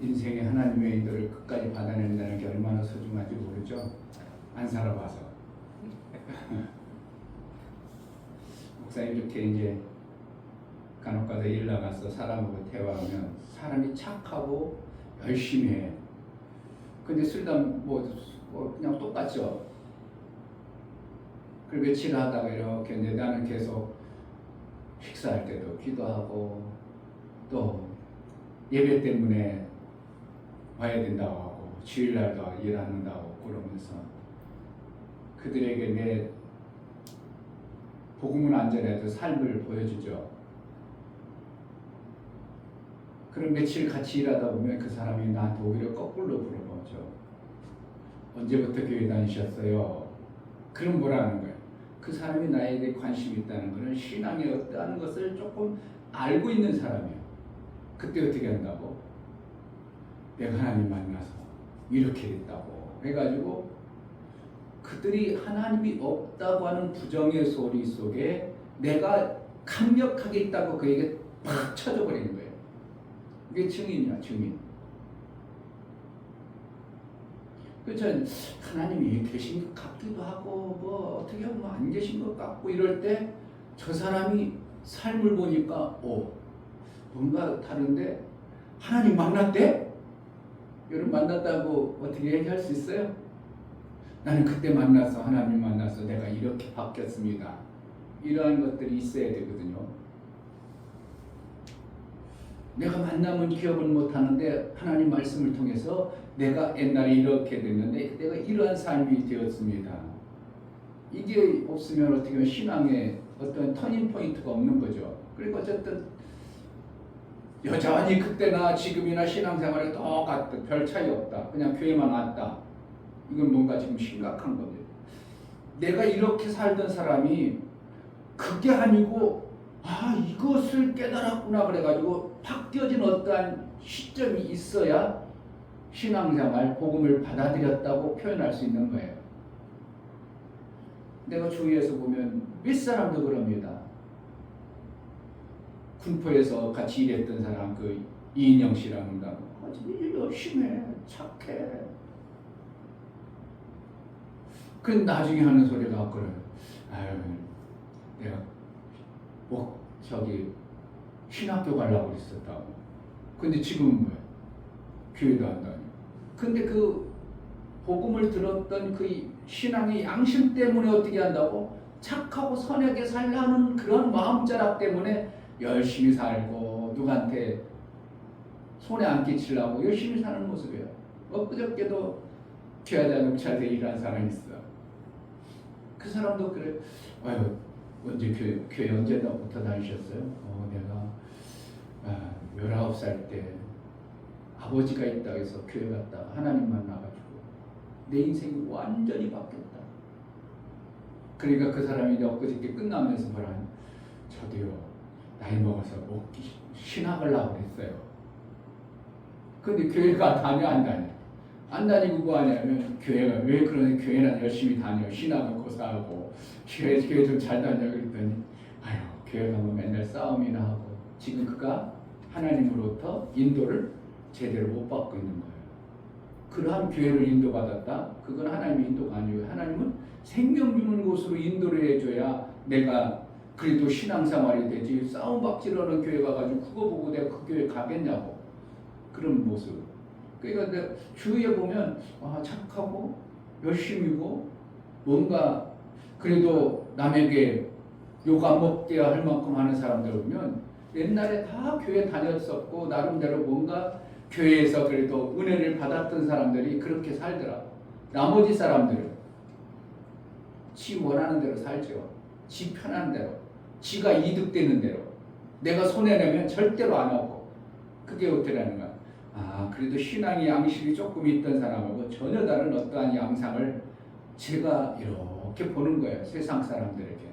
인생에 하나님의 인도를 끝까지 받아낸다는 게 얼마나 소중한지 모르죠. 안 살아봐서. 목사님 이렇게 이제 간혹가다 일 나가서 사람하고 대화하면 사람이 착하고 열심히 해. 근데 술담 뭐 그냥 똑같죠. 그리고 며칠 하다가 이렇게 이제 나는 계속 식사할 때도 기도하고 또 예배 때문에 와야 된다고 하고 주일날도 일하는다고 그러면서 그들에게 내 복음은 안전해도 삶을 보여주죠. 그럼 며칠 같이 일하다 보면 그 사람이 나한테 오히려 거꾸로 물어보죠. 언제부터 교회 다니셨어요? 그럼 뭐라는 거예요? 그 사람이 나에 대해 관심이 있다는 것은 신앙이 어떠한 것을 조금 알고 있는 사람이에요. 그때 어떻게 한다고? 내가 하나님 만나서 이렇게 됐다고 해가지고 그들이 하나님이 없다고 하는 부정의 소리 속에 내가 강력하게 있다고 그에게 팍 쳐져버리는 거예요. 이게 증인이야, 증인. 그렇죠. 하나님이 계신 것 같기도 하고 뭐 어떻게 보면 안 계신 것 같고 이럴 때 저 사람이 삶을 보니까 뭔가 다른데 하나님 만났대? 여러분 만났다고 어떻게 얘기할 수 있어요? 나는 그때 만나서 하나님 만나서 내가 이렇게 바뀌었습니다. 이러한 것들이 있어야 되거든요. 내가 만나면 기억은 못하는데 하나님 말씀을 통해서 내가 옛날에 이렇게 됐는데 내가 이러한 삶이 되었습니다. 이게 없으면 어떻게 보면 신앙에 어떤 터닝 포인트가 없는 거죠. 그리고 어쨌든 여전히 그때나 지금이나 신앙생활에 똑같다. 별 차이 없다. 그냥 교회만 왔다. 이건 뭔가 지금 심각한 겁니다. 내가 이렇게 살던 사람이 그게 아니고 이것을 깨달았구나 그래가지고 바뀌어진 어떠한 시점이 있어야 신앙생활, 복음을 받아들였다고 표현할 수 있는 거예요. 내가 주위에서 보면 몇 사람도 그럽니다. 군포에서 같이 일했던 사람 그 이인영 씨라는 분 일 열심히 해, 착해. 그 나중에 하는 소리가 그래. 내가 신학교 가려고 그랬었다고. 근데 지금은 뭐야? 교회도 안 다녀. 근데 그 복음을 들었던 그 신앙의 양심 때문에 어떻게 한다고? 착하고 선하게 살라는 그런 마음자락 때문에 열심히 살고 누구한테 손에 안 끼치려고 열심히 사는 모습이에요. 엊그저께도 교회자동차에 일하는 사람이 있어. 그 사람도 그래. 언제 교회 언제부터 다니셨어요? 내가 19살 때 아버지가 있다고 해서 교회 갔다가 하나님 만나가지고 내 인생이 완전히 바뀌었다. 그러니까 그 사람이 이제 엊그저께 끝나면서 뭐라니? 저도요 나이 먹어서 신학을 하고 그랬어요. 근데 교회가 다녀 안 다녀? 안 다니고 뭐 하냐면 교회가 왜 그러냐? 교회는 열심히 다녀. 신학을 고사하고 교회 좀 잘 다녀 그랬더니 교회 가면 맨날 싸움이나 하고 지금 그가 하나님으로부터 인도를 제대로 못 받고 있는 거예요. 그러한 교회를 인도받았다? 그건 하나님의 인도가 아니고요. 하나님은 생명 주는 곳으로 인도를 해줘야 내가 그래도 신앙생활이 되지. 싸움박질하는 교회 가가지고 그거 보고 내가 그 교회 가겠냐고. 그런 모습. 그러니까 주위에 보면 착하고 열심히고 뭔가 그래도 남에게 욕 안 먹게 할 만큼 하는 사람들 보면 옛날에 다 교회 다녔었고 나름대로 뭔가 교회에서 그래도 은혜를 받았던 사람들이 그렇게 살더라. 나머지 사람들은 지 원하는 대로 살죠. 지 편한 대로. 지가 이득되는 대로. 내가 손해내면 절대로 안 하고. 그게 어떻게라는 거야. 그래도 신앙의 양식이 조금 있던 사람하고 전혀 다른 어떠한 양상을 제가 이렇게 보는 거예요. 세상 사람들에게.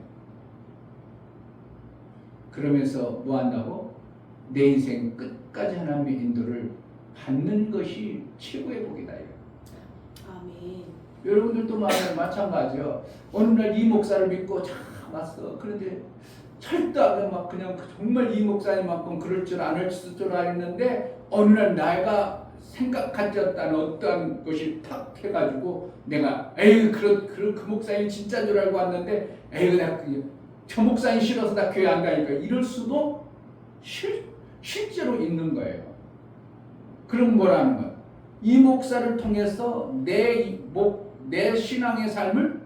그러면서 뭐 한다고? 내 인생 끝까지 하나님의 인도를 받는 것이 최고의 복이다. 아멘. 여러분들도 마찬가지요. 어느 날 이 목사를 믿고 참 왔어. 그런데 철저하게 그냥 정말 이 목사님만큼 그럴 줄 안 할 줄 알았는데 어느 날 내가 생각 가졌다는 어떠한 것이 탁 해가지고 내가 에이 그 목사님 진짜인 줄 알고 왔는데 에이 저 목사님 싫어서 나 교회 안 가니까 이럴 수도 실제로 있는 거예요. 그럼 뭐라는 거야? 이 목사를 통해서 내 신앙의 삶을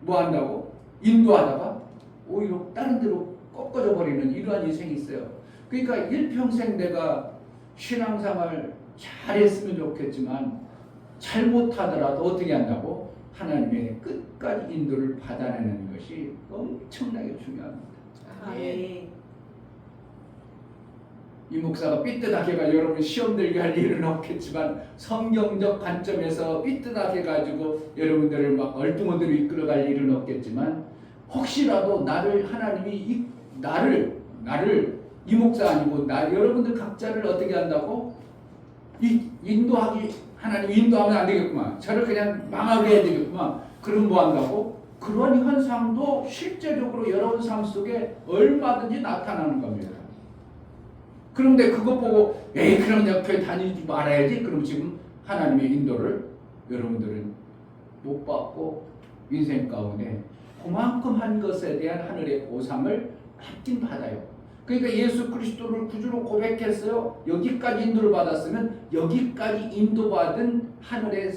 뭐 한다고? 인도하다가 오히려 다른 데로 꺾어져 버리는 이러한 인생이 있어요. 그러니까 일평생 내가 신앙생활 잘했으면 좋겠지만 잘못하더라도 어떻게 한다고? 하나님의 끝까지 인도를 받아내는 것이 엄청나게 중요합니다. 아멘. 이 목사가 삐뚤하게가 여러분 시험 들게 할 일은 없겠지만 성경적 관점에서 삐뚤하게 가지고 여러분들을 막 얼뚱어디로 이끌어갈 일은 없겠지만 혹시라도 하나님이 나를 이 목사 아니고 여러분들 각자를 어떻게 한다고? 하나님 인도하면 안 되겠구만. 저를 그냥 망하게 해야 되겠구만. 그럼 뭐 한다고? 그런 현상도 실제적으로 여러분 삶 속에 얼마든지 나타나는 겁니다. 그런데 그거 보고 그럼 내가 교회 다니지 말아야지. 그럼 지금 하나님의 인도를 여러분들은 못 받고 인생 가운데 그만큼 한 것에 대한 하늘의 보상을 받긴 받아요. 그러니까 예수 그리스도를 구주로 고백했어요. 여기까지 인도를 받았으면 여기까지 인도받은 하늘의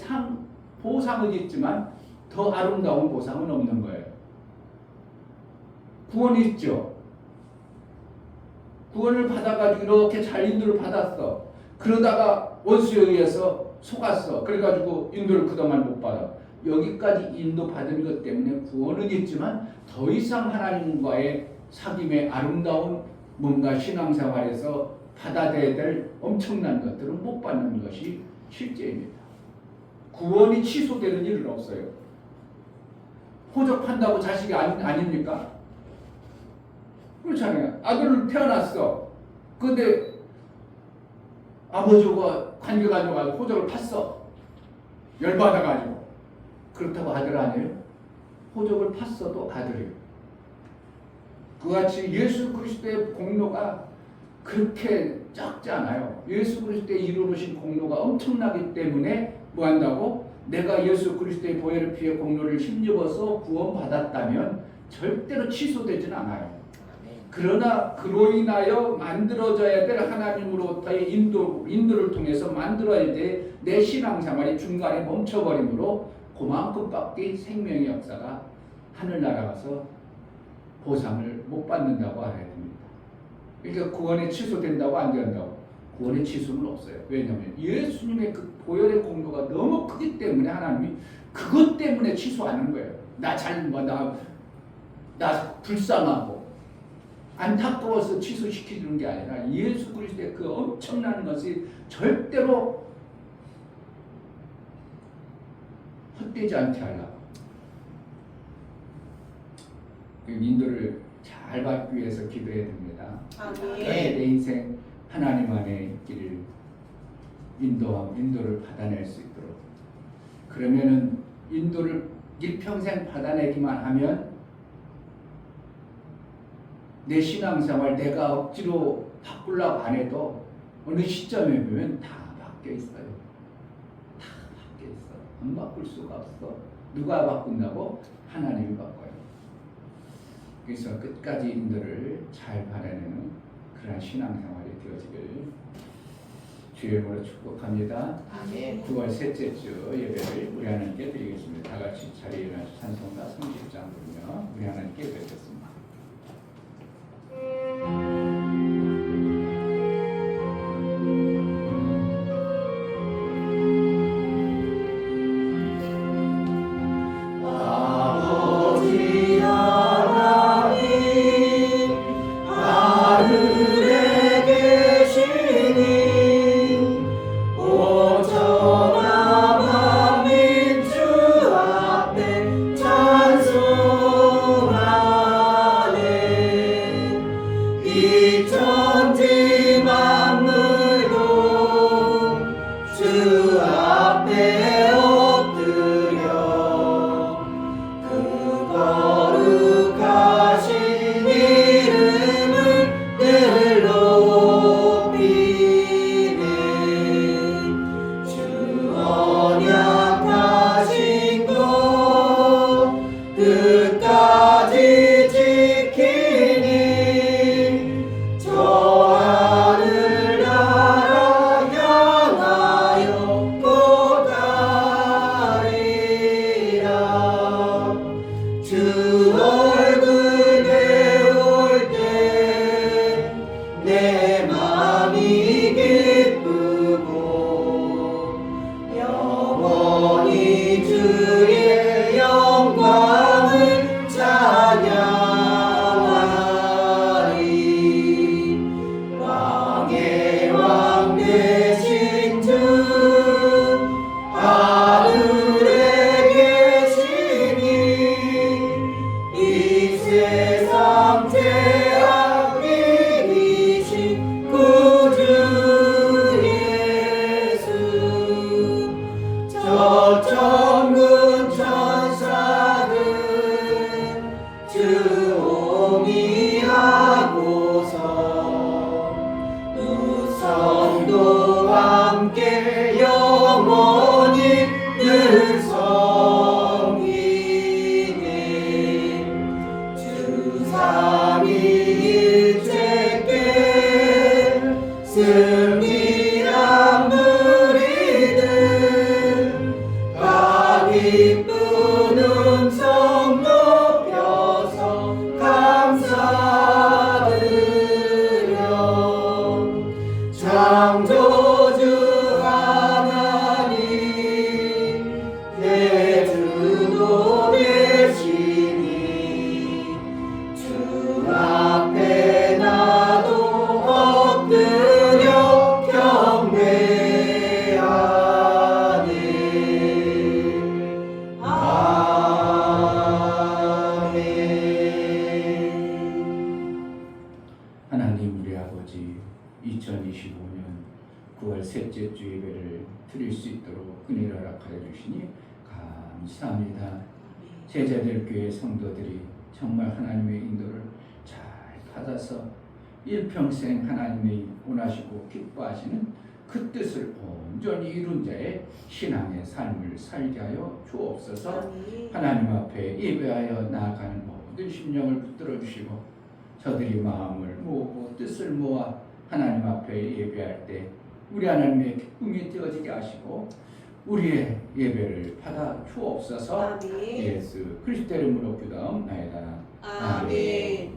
보상은 있지만 더 아름다운 보상은 없는 거예요. 구원이 있죠. 구원을 받아가지고 이렇게 잘 인도를 받았어. 그러다가 원수에 의해서 속았어. 그래가지고 인도를 그동안 못 받아. 여기까지 인도 받은 것 때문에 구원은 있지만 더 이상 하나님과의 사귐의 아름다운 뭔가 신앙생활에서 받아들여야 될 엄청난 것들은 못 받는 것이 실제입니다. 구원이 취소되는 일은 없어요. 호적한다고 자식이 아닙니까? 그렇잖아요. 아들을 태어났어. 근데 아버지가 관계가 안 좋아가지고 호적을 팠어. 열받아가지고. 그렇다고 아들 아니에요? 호적을 팠어도 아들이에요. 그같이 예수 그리스도의 공로가 그렇게 작지 않아요. 예수 그리스도의 이루어진 공로가 엄청나기 때문에 뭐 한다고? 내가 예수 그리스도의 보혈의 피의 공로를 힘입어서 구원받았다면 절대로 취소되지는 않아요. 그러나 그로 인하여 만들어져야 될 하나님으로부터의 인도를 통해서 만들어야 될 내 신앙생활이 중간에 멈춰버림으로 그만큼밖에 생명의 역사가 하늘나라 가서 보상을 못 받는다고 알아야 됩니다. 그러니까 구원에 취소된다고 안 된다고? 구원의 취소는 없어요. 왜냐하면 예수님의 그 보혈의 공로가 너무 크기 때문에 하나님이 그것 때문에 취소하는 거예요. 나 불쌍하고 안타까워서 취소시키는 게 아니라 예수 그리스도의 그 엄청난 것이 절대로 헛되지 않게 하려고 인도를 잘 받기 위해서 기도해야 됩니다. 내 인생 하나님 안에 있기를 인도를 받아낼 수 있도록. 그러면은 인도를 일평생 받아내기만 하면 내 신앙생활 내가 억지로 바꾸려고 안 해도 어느 시점에 보면 다 바뀌어 있어요. 다 바뀌어 있어. 안 바꿀 수가 없어. 누가 바꾼다고? 하나님이 바꿔요. 그래서 끝까지 인도를 잘 받아내는 그런 신앙생활이 되어지길 주의 이름으로 축복합니다. 아멘. 9월 셋째 주 예배를 우리 하나님께 드리겠습니다. 다 같이 자리에 일어나서 찬송가 30장 부르며 우리 하나님께 드리겠습니다. 아버지 2025년 9월 셋째 주 예배를 드릴 수 있도록 은혜를 허락하여 주시니 감사합니다. 제자들 교회 성도들이 정말 하나님의 인도를 잘 받아서 일평생 하나님이 원하시고 기뻐하시는 그 뜻을 온전히 이룬 자의 신앙의 삶을 살게 하여 주옵소서. 아멘. 하나님 앞에 예배하여 나아가는 모든 심령을 붙들어 주시고 저들이 마음을 모으고 뜻을 모아 하나님 앞에 예배할 때 우리 하나님의 기쁨이 되어지게 하시고 우리의 예배를 받아 주옵소서. 아멘. 예수 그리스도 이름으로 기도하옵나이다. 아멘.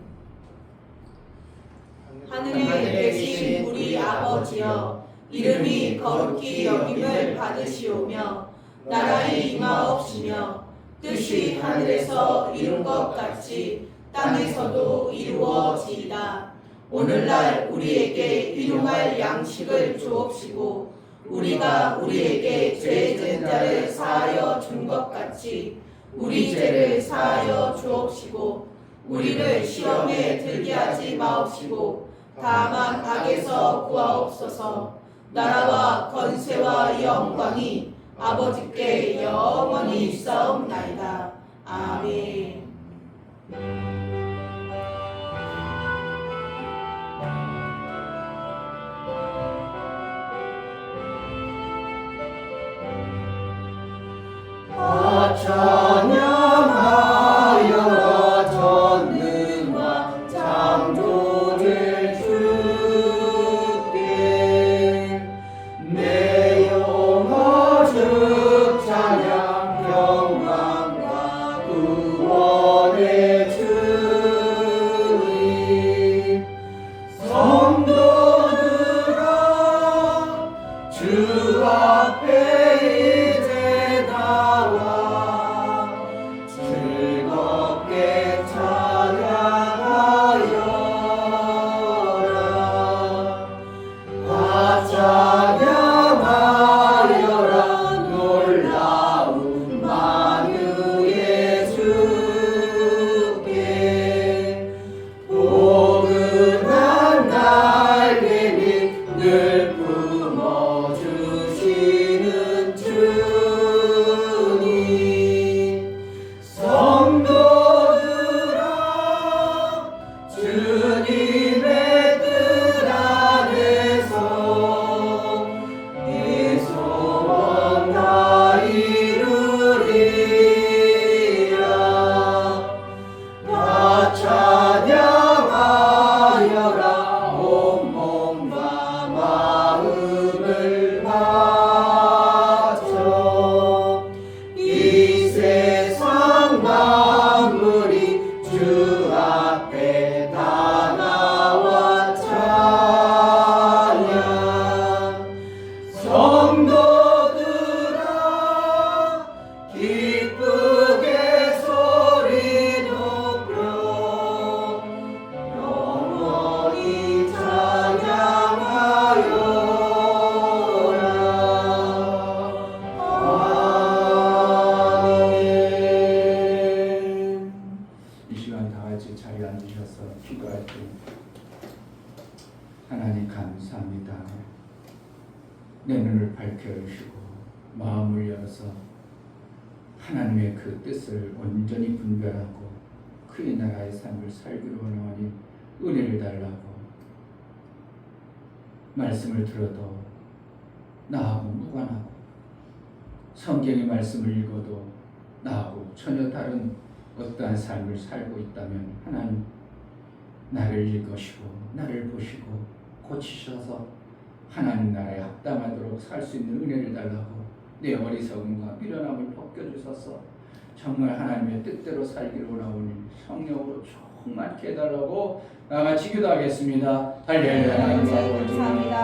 하늘에 계신 우리 아버지여, 이름이 거룩히 여김을 받으시오며 나라의 임하옵시며 뜻이 하늘에서 이룬 것 같이 땅에서도 이루어지이다. 오늘날 우리에게 일용할 양식을 주옵시고 우리가 우리에게 죄 지은 자를 사하여 준 것 같이 우리 죄를 사하여 주옵시고 우리를 시험에 들게 하지 마옵시고 다만 악에서 구하옵소서. 나라와 권세와 영광이 아버지께 영원히 있사옵나이다. 아멘. 찬양하여라 전능한 창조주 주께 내 영혼 주 찬양 평강과 구원의 주님 성도들아 주 앞에 이제 나와 즐겁게 찬양하여라. 다 찬양하여라. 놀라운 만유의 주께 포근한 날개 밑 늘 품어주시는 주님 성도들아 주님의 뜻 안에서 이 소원 다 이루리라. 다 찬양하여라. 온몸과 마음을 바쳐 이 세상 만물이 주 앞에 다 나와 찬양. 성도들아 기쁘게 소리 높여 영원히 찬양하여라. 아멘. 이 시간 다 같이 자리에 앉으셔서 기도할 때 하나님 감사합니다. 내 눈을 밝혀주시고 마음을 열어서 하나님의 그 뜻을 온전히 분별하고 그의 나라의 삶을 살기로 원하니 은혜를 달라고. 말씀을 들어도 나하고 무관하고 성경의 말씀을 읽어도 나하고 전혀 다른 어떠한 삶을 살고 있다면 하나님 나를 읽으시고 나를 보시고 고치셔서 하나님 나라에 합당하도록 살 수 있는 은혜를 달라고. 내 어리석음과 미련함을 벗겨주셔서 정말 하나님의 뜻대로 살기를 원하오니 성령으로 충만케 해달라고 나같이 기도하겠습니다. 할렐루야. 하나님 아버지 감사합니다.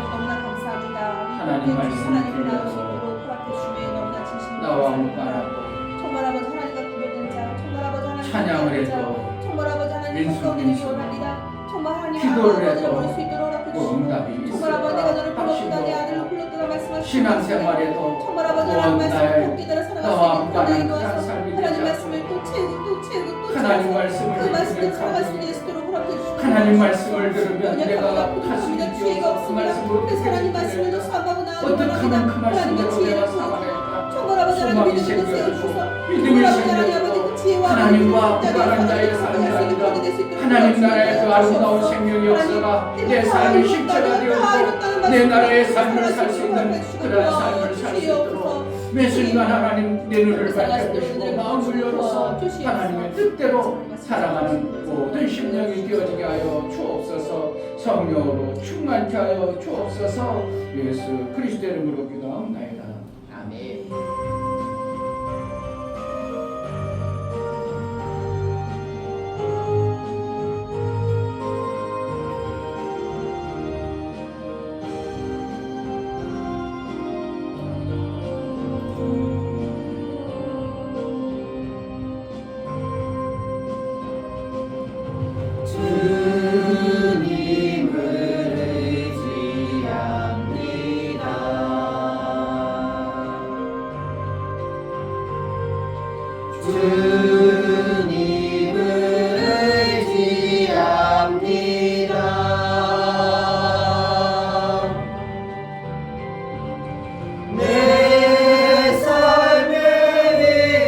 너무나 감사합니다. 하나님 말씀을 하나님을 나올 수 들려서 있도록 허락해 주시면 너무나 진심으로 나와 감사합니다. 무관하고 정말 아버지 하나님과 구별된 자, 정말 아버지 하나님과 찬양을 구별된 자, 해도 정말 아버지 하나님 민수, 가까워지기 민수. 원합니다. 정말 하나님 기도를 아버지를 해도 부를 수 있도록 허락해 그 주시고 응답이 정말 아버지 내가 너를 있을까 불렀구나 내 하시고 아들로 불렀구나 말씀하시고 신앙생활에도 정말 아버지 하나님 말씀을 토끼대로 살아갈 나와 수 있는 그날이 무관한 그런 와서 삶이 하나님 되지 말씀을 또 채우고 또 채우고 또 하나님 채워서 말씀을 그 말씀을 기억하고 살아갈 수 있도록 허락해 주시고 하나님 말씀을 들으면 내가 가슴이 가슴이 지혜가 뛰어서 그 없습니다. 말씀을 그래서 하나님 듣게 말씀을 되니까 수업하고 나아가고 어떻게 하면 그 말씀대로 내가 지혜를 살아갈까? 정말 아버지 하나님 소망이 믿음을 세워주셔서 생겨서 믿음이 정말 아버지 하나님 생겨서 아버지 그 지혜와 하나님과 하나님 불안한 자의 삶이 아니라 하나님 나라의 그 아름다운 생명 역사가 내 삶의 실체가 되어서 내 나라의 삶을 살 수 있는 그런 삶을 살 수 있도록 매 순간 하나님 내 눈을 밝혀주시고 마음을 열어서 하나님의 뜻대로 살아가는 모든 심령이 되어지게 하여 주옵소서. 성령으로 충만케 하여 주옵소서. 예수 그리스도의 이름으로 기도하옵나이다. 아멘. 주님을 의지합니다. 주님을 의지합니다. 내 삶의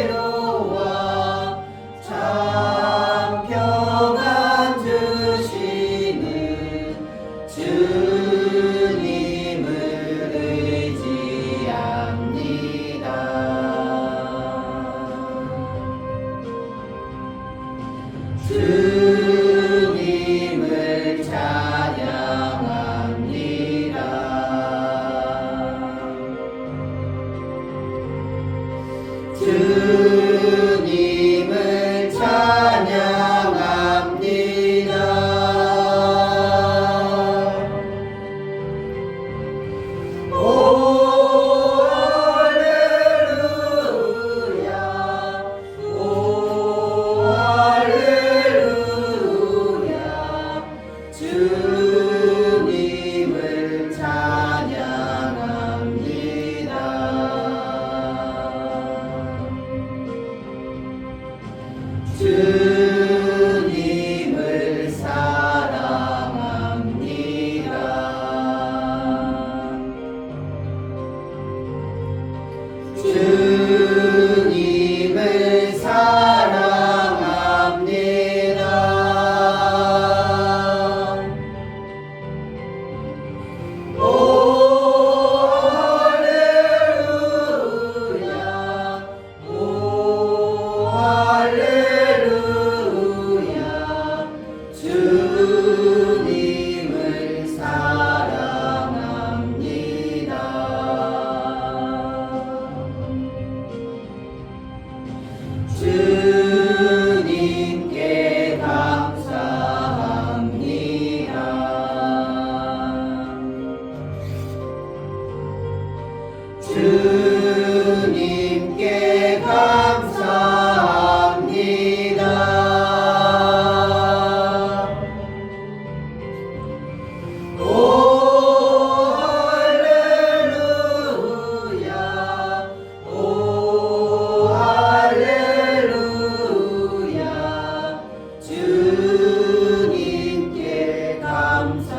위로와 참 평안 주시는 주님을 의지합니다. 주님을 찬양합니다. 주님을 찬양합니다. 오 할렐루야, 오 할렐루야, 주님을 찬양합니다. 주님을 사랑합니다. 주님을 사랑합니다. 오 할렐루야, 오 할렐루야, 주님을 사랑합니다. 주님께 감사합니다. 주님께 감사합니다. 오 할렐루야, 오 할렐루야, 주님께 감사합니다.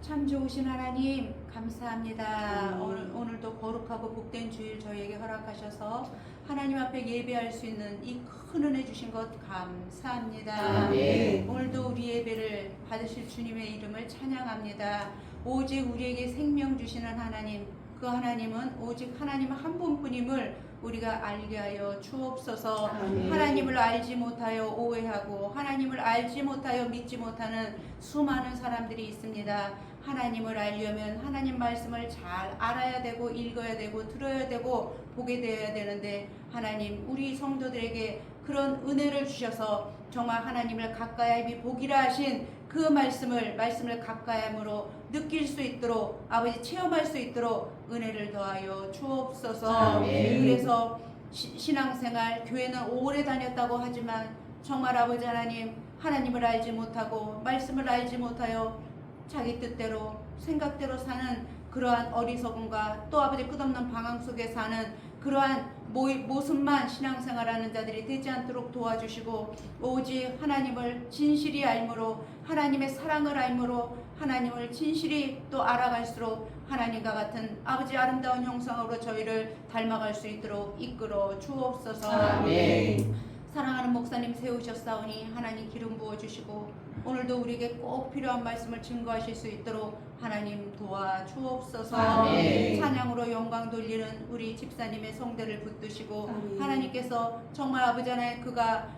참 좋으신 하나님 감사합니다. 오늘도 거룩하고 복된 주일 저희에게 허락하셔서 하나님 앞에 예배할 수 있는 이 큰 은혜 주신 것 감사합니다. 아멘. 오늘도 우리 예배를 받으실 주님의 이름을 찬양합니다. 오직 우리에게 생명 주시는 하나님, 그 하나님은 오직 하나님 한 분뿐임을 우리가 알게 하여 주옵소서. 아멘. 하나님을 알지 못하여 오해하고 하나님을 알지 못하여 믿지 못하는 수많은 사람들이 있습니다. 하나님을 알려면 하나님 말씀을 잘 알아야 되고 읽어야 되고 들어야 되고 보게 되어야 되는데, 하나님 우리 성도들에게 그런 은혜를 주셔서 정말 하나님을 가까이 보기라 하신 그 말씀을 가까이함으로 느낄 수 있도록, 아버지 체험할 수 있도록 은혜를 더하여 주옵소서. 아멘. 그래서 신앙생활 교회는 오래 다녔다고 하지만 정말 아버지 하나님, 하나님을 알지 못하고 말씀을 알지 못하여 자기 뜻대로 생각대로 사는 그러한 어리석음과 또 아버지 끝없는 방황 속에 사는 그러한 모습만 신앙생활하는 자들이 되지 않도록 도와주시고 오직 하나님을 진실히 알므로 하나님의 사랑을 알므로 하나님을 진실히 또 알아갈수록 하나님과 같은 아버지 아름다운 형상으로 저희를 닮아갈 수 있도록 이끌어 주옵소서. 아멘. 사랑하는 목사님 세우셨사오니 하나님 기름 부어주시고 오늘도 우리에게 꼭 필요한 말씀을 증거하실 수 있도록 하나님 도와주옵소서. 아멘. 찬양으로 영광 돌리는 우리 집사님의 성대를 붙드시고 아멘. 하나님께서 정말 아버지 하나님 그가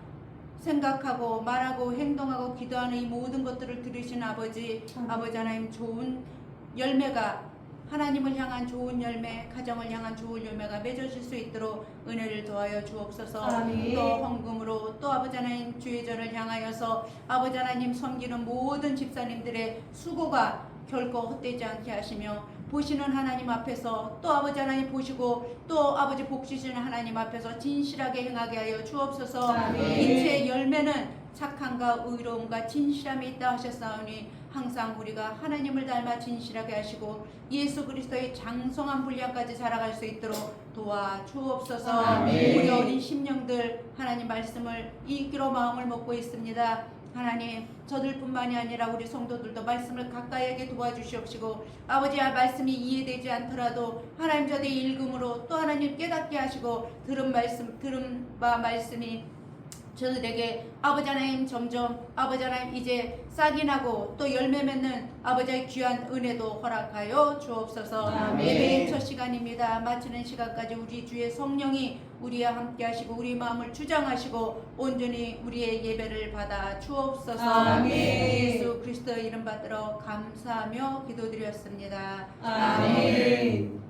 생각하고 말하고 행동하고 기도하는 이 모든 것들을 들으신 아버지 하나님 좋은 열매가 하나님을 향한 좋은 열매, 가정을 향한 좋은 열매가 맺어질 수 있도록 은혜를 더하여 주옵소서. 아멘. 또 헌금으로 또 아버지 하나님 주의 전을 향하여서 아버지 하나님 섬기는 모든 집사님들의 수고가 결코 헛되지 않게 하시며 보시는 하나님 앞에서 또 아버지 하나님 보시고 또 아버지 복주시는 하나님 앞에서 진실하게 행하게 하여 주옵소서. 아멘. 인체의 열매는 착함과 의로움과 진실함이 있다 하셨사오니 항상 우리가 하나님을 닮아 진실하게 하시고 예수 그리스도의 장성한 분량까지 자라갈 수 있도록 도와주옵소서. 아멘. 우리 어린 심령들 하나님 말씀을 읽기로 마음을 먹고 있습니다. 하나님 저들뿐만이 아니라 우리 성도들도 말씀을 가까이하게 도와주시옵시고 아버지의 말씀이 이해되지 않더라도 하나님 저들의 읽음으로 또 하나님 깨닫게 하시고 들은 바 말씀이 저들에게 아버지 하나님 점점 아버지 하나님 이제 싹이 나고 또 열매 맺는 아버지의 귀한 은혜도 허락하여 주옵소서. 아멘. 예배의 첫 시간입니다. 마치는 시간까지 우리 주의 성령이 우리와 함께 하시고 우리 마음을 주장하시고 온전히 우리의 예배를 받아 주옵소서. 아멘. 예수 그리스도의 이름 받들어 감사하며 기도드렸습니다. 아멘.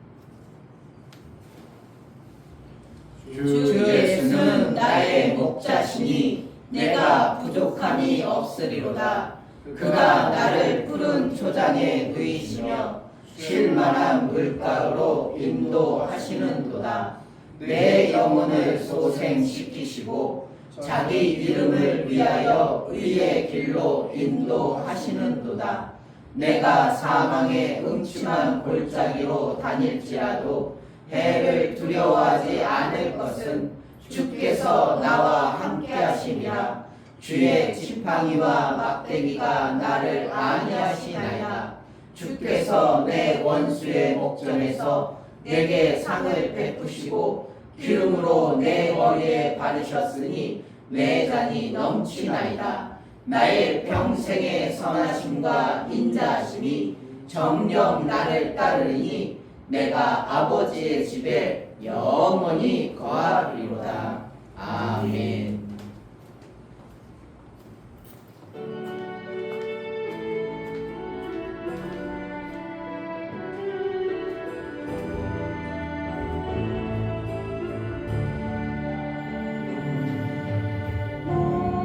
주 예수는 나의 목자시니 내가 부족함이 없으리로다. 그가 나를 푸른 초장에 누이시며 쉴만한 물가로 인도하시는도다. 내 영혼을 소생시키시고 자기 이름을 위하여 의의 길로 인도하시는도다. 내가 사망의 음침한 골짜기로 다닐지라도 해를 두려워하지 않을 것은 주께서 나와 함께 하심이라. 주의 지팡이와 막대기가 나를 안위하시나이다. 주께서 내 원수의 목전에서 내게 상을 베푸시고 기름으로 내 머리에 바르셨으니 내 잔이 넘치나이다. 나의 평생의 선하심과 인자하심이 정녕 나를 따르니 내가 아버지의 집에 영원히 거하리로다. 아멘.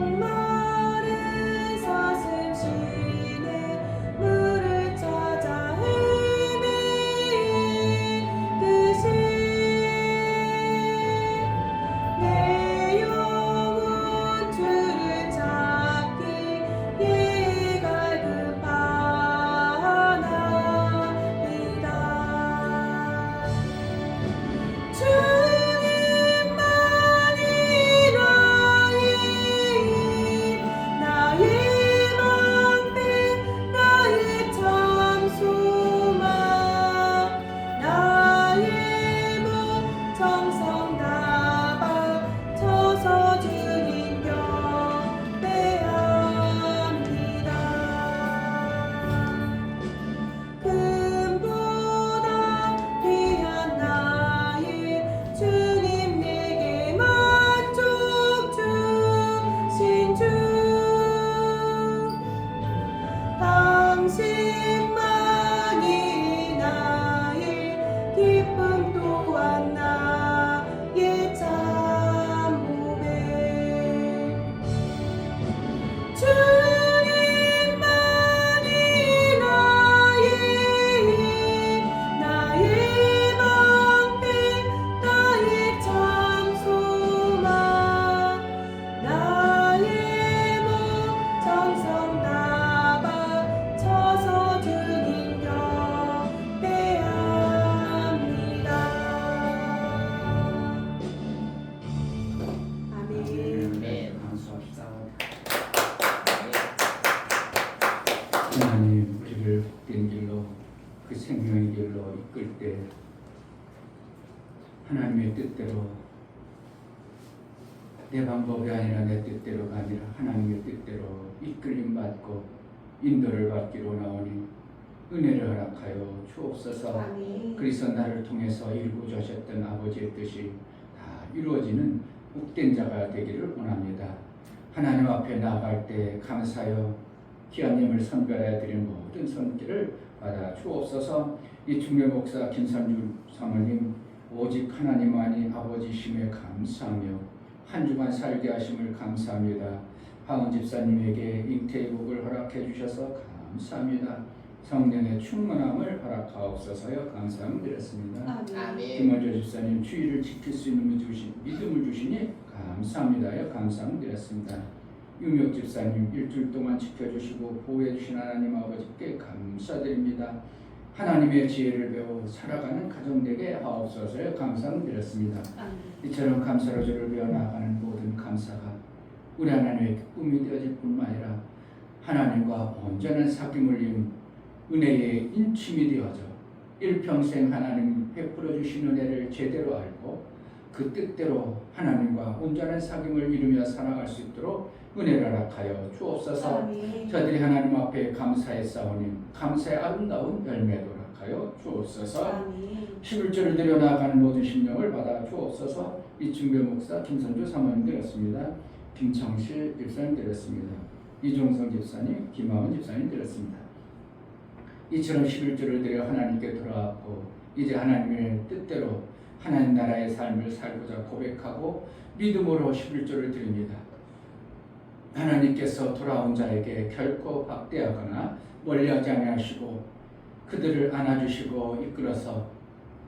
목마른 사슴 쉬네 물을 찾아 헤매듯이 내 영혼을 그 생명의 길로 이끌 때 하나님의 뜻대로 내 방법이 아니라 내 뜻대로가 아니라 하나님의 뜻대로 이끌림 받고 인도를 받기로 나오니 은혜를 허락하여 주옵소서. 아멘. 그래서 나를 통해서 이루고자 하셨던 아버지의 뜻이 다 이루어지는 복된 자가 되기를 원합니다. 하나님 앞에 나아갈 때 감사하여 귀하님을 선별하여 드린 모든 손길을 받아 주옵소서. 이 중매 목사 김선주 사모님 오직 하나님만이 아버지심에 감사하며 한 주간 살게 하심을 감사합니다. 하은 집사님에게 잉태의 복을 허락해 주셔서 감사합니다. 성령의 충만함을 허락하옵소서요. 감사함을 드렸습니다. 아멘. 김원조 집사님 주의를 지킬 수 있는 믿음을 주시니 감사합니다요. 감사함을 드렸습니다. 유명 집사님 일주일 동안 지켜주시고 보호해 주신 하나님 아버지께 감사드립니다. 하나님의 지혜를 배워 살아가는 가정 되게 하옵소서요. 감사함을 드렸습니다. 아멘. 이처럼 감사로 주를 배워 나가는 모든 감사가 우리 하나님의 기쁨이 되어질 뿐만 아니라 하나님과 온전한 사귐을 이룬 은혜의 인침이 되어져 일평생 하나님 베풀어 주신 은혜를 제대로 알고 그 뜻대로 하나님과 온전한 사귐을 이루며 살아갈 수 있도록 은혜를 허락하여 주옵소서. 아멘. 저들이 하나님 앞에 감사의 싸우니 감사의 아름다운 열매도 허락하여 주옵소서. 아멘. 11조를 드려 나아가는 모든 심령을 받아 주옵소서. 이충배 목사 김선주 사모님 드렸습니다. 김창실 집사님 드렸습니다. 이종성 집사님, 김하은 집사님 드렸습니다. 이처럼 11조를 드려 하나님께 돌아왔고 이제 하나님의 뜻대로 하나님 나라의 삶을 살고자 고백하고 믿음으로 11조를 드립니다. 하나님께서 돌아온 자에게 결코 박대하거나 멀리하지 아니하시고 그들을 안아주시고 이끌어서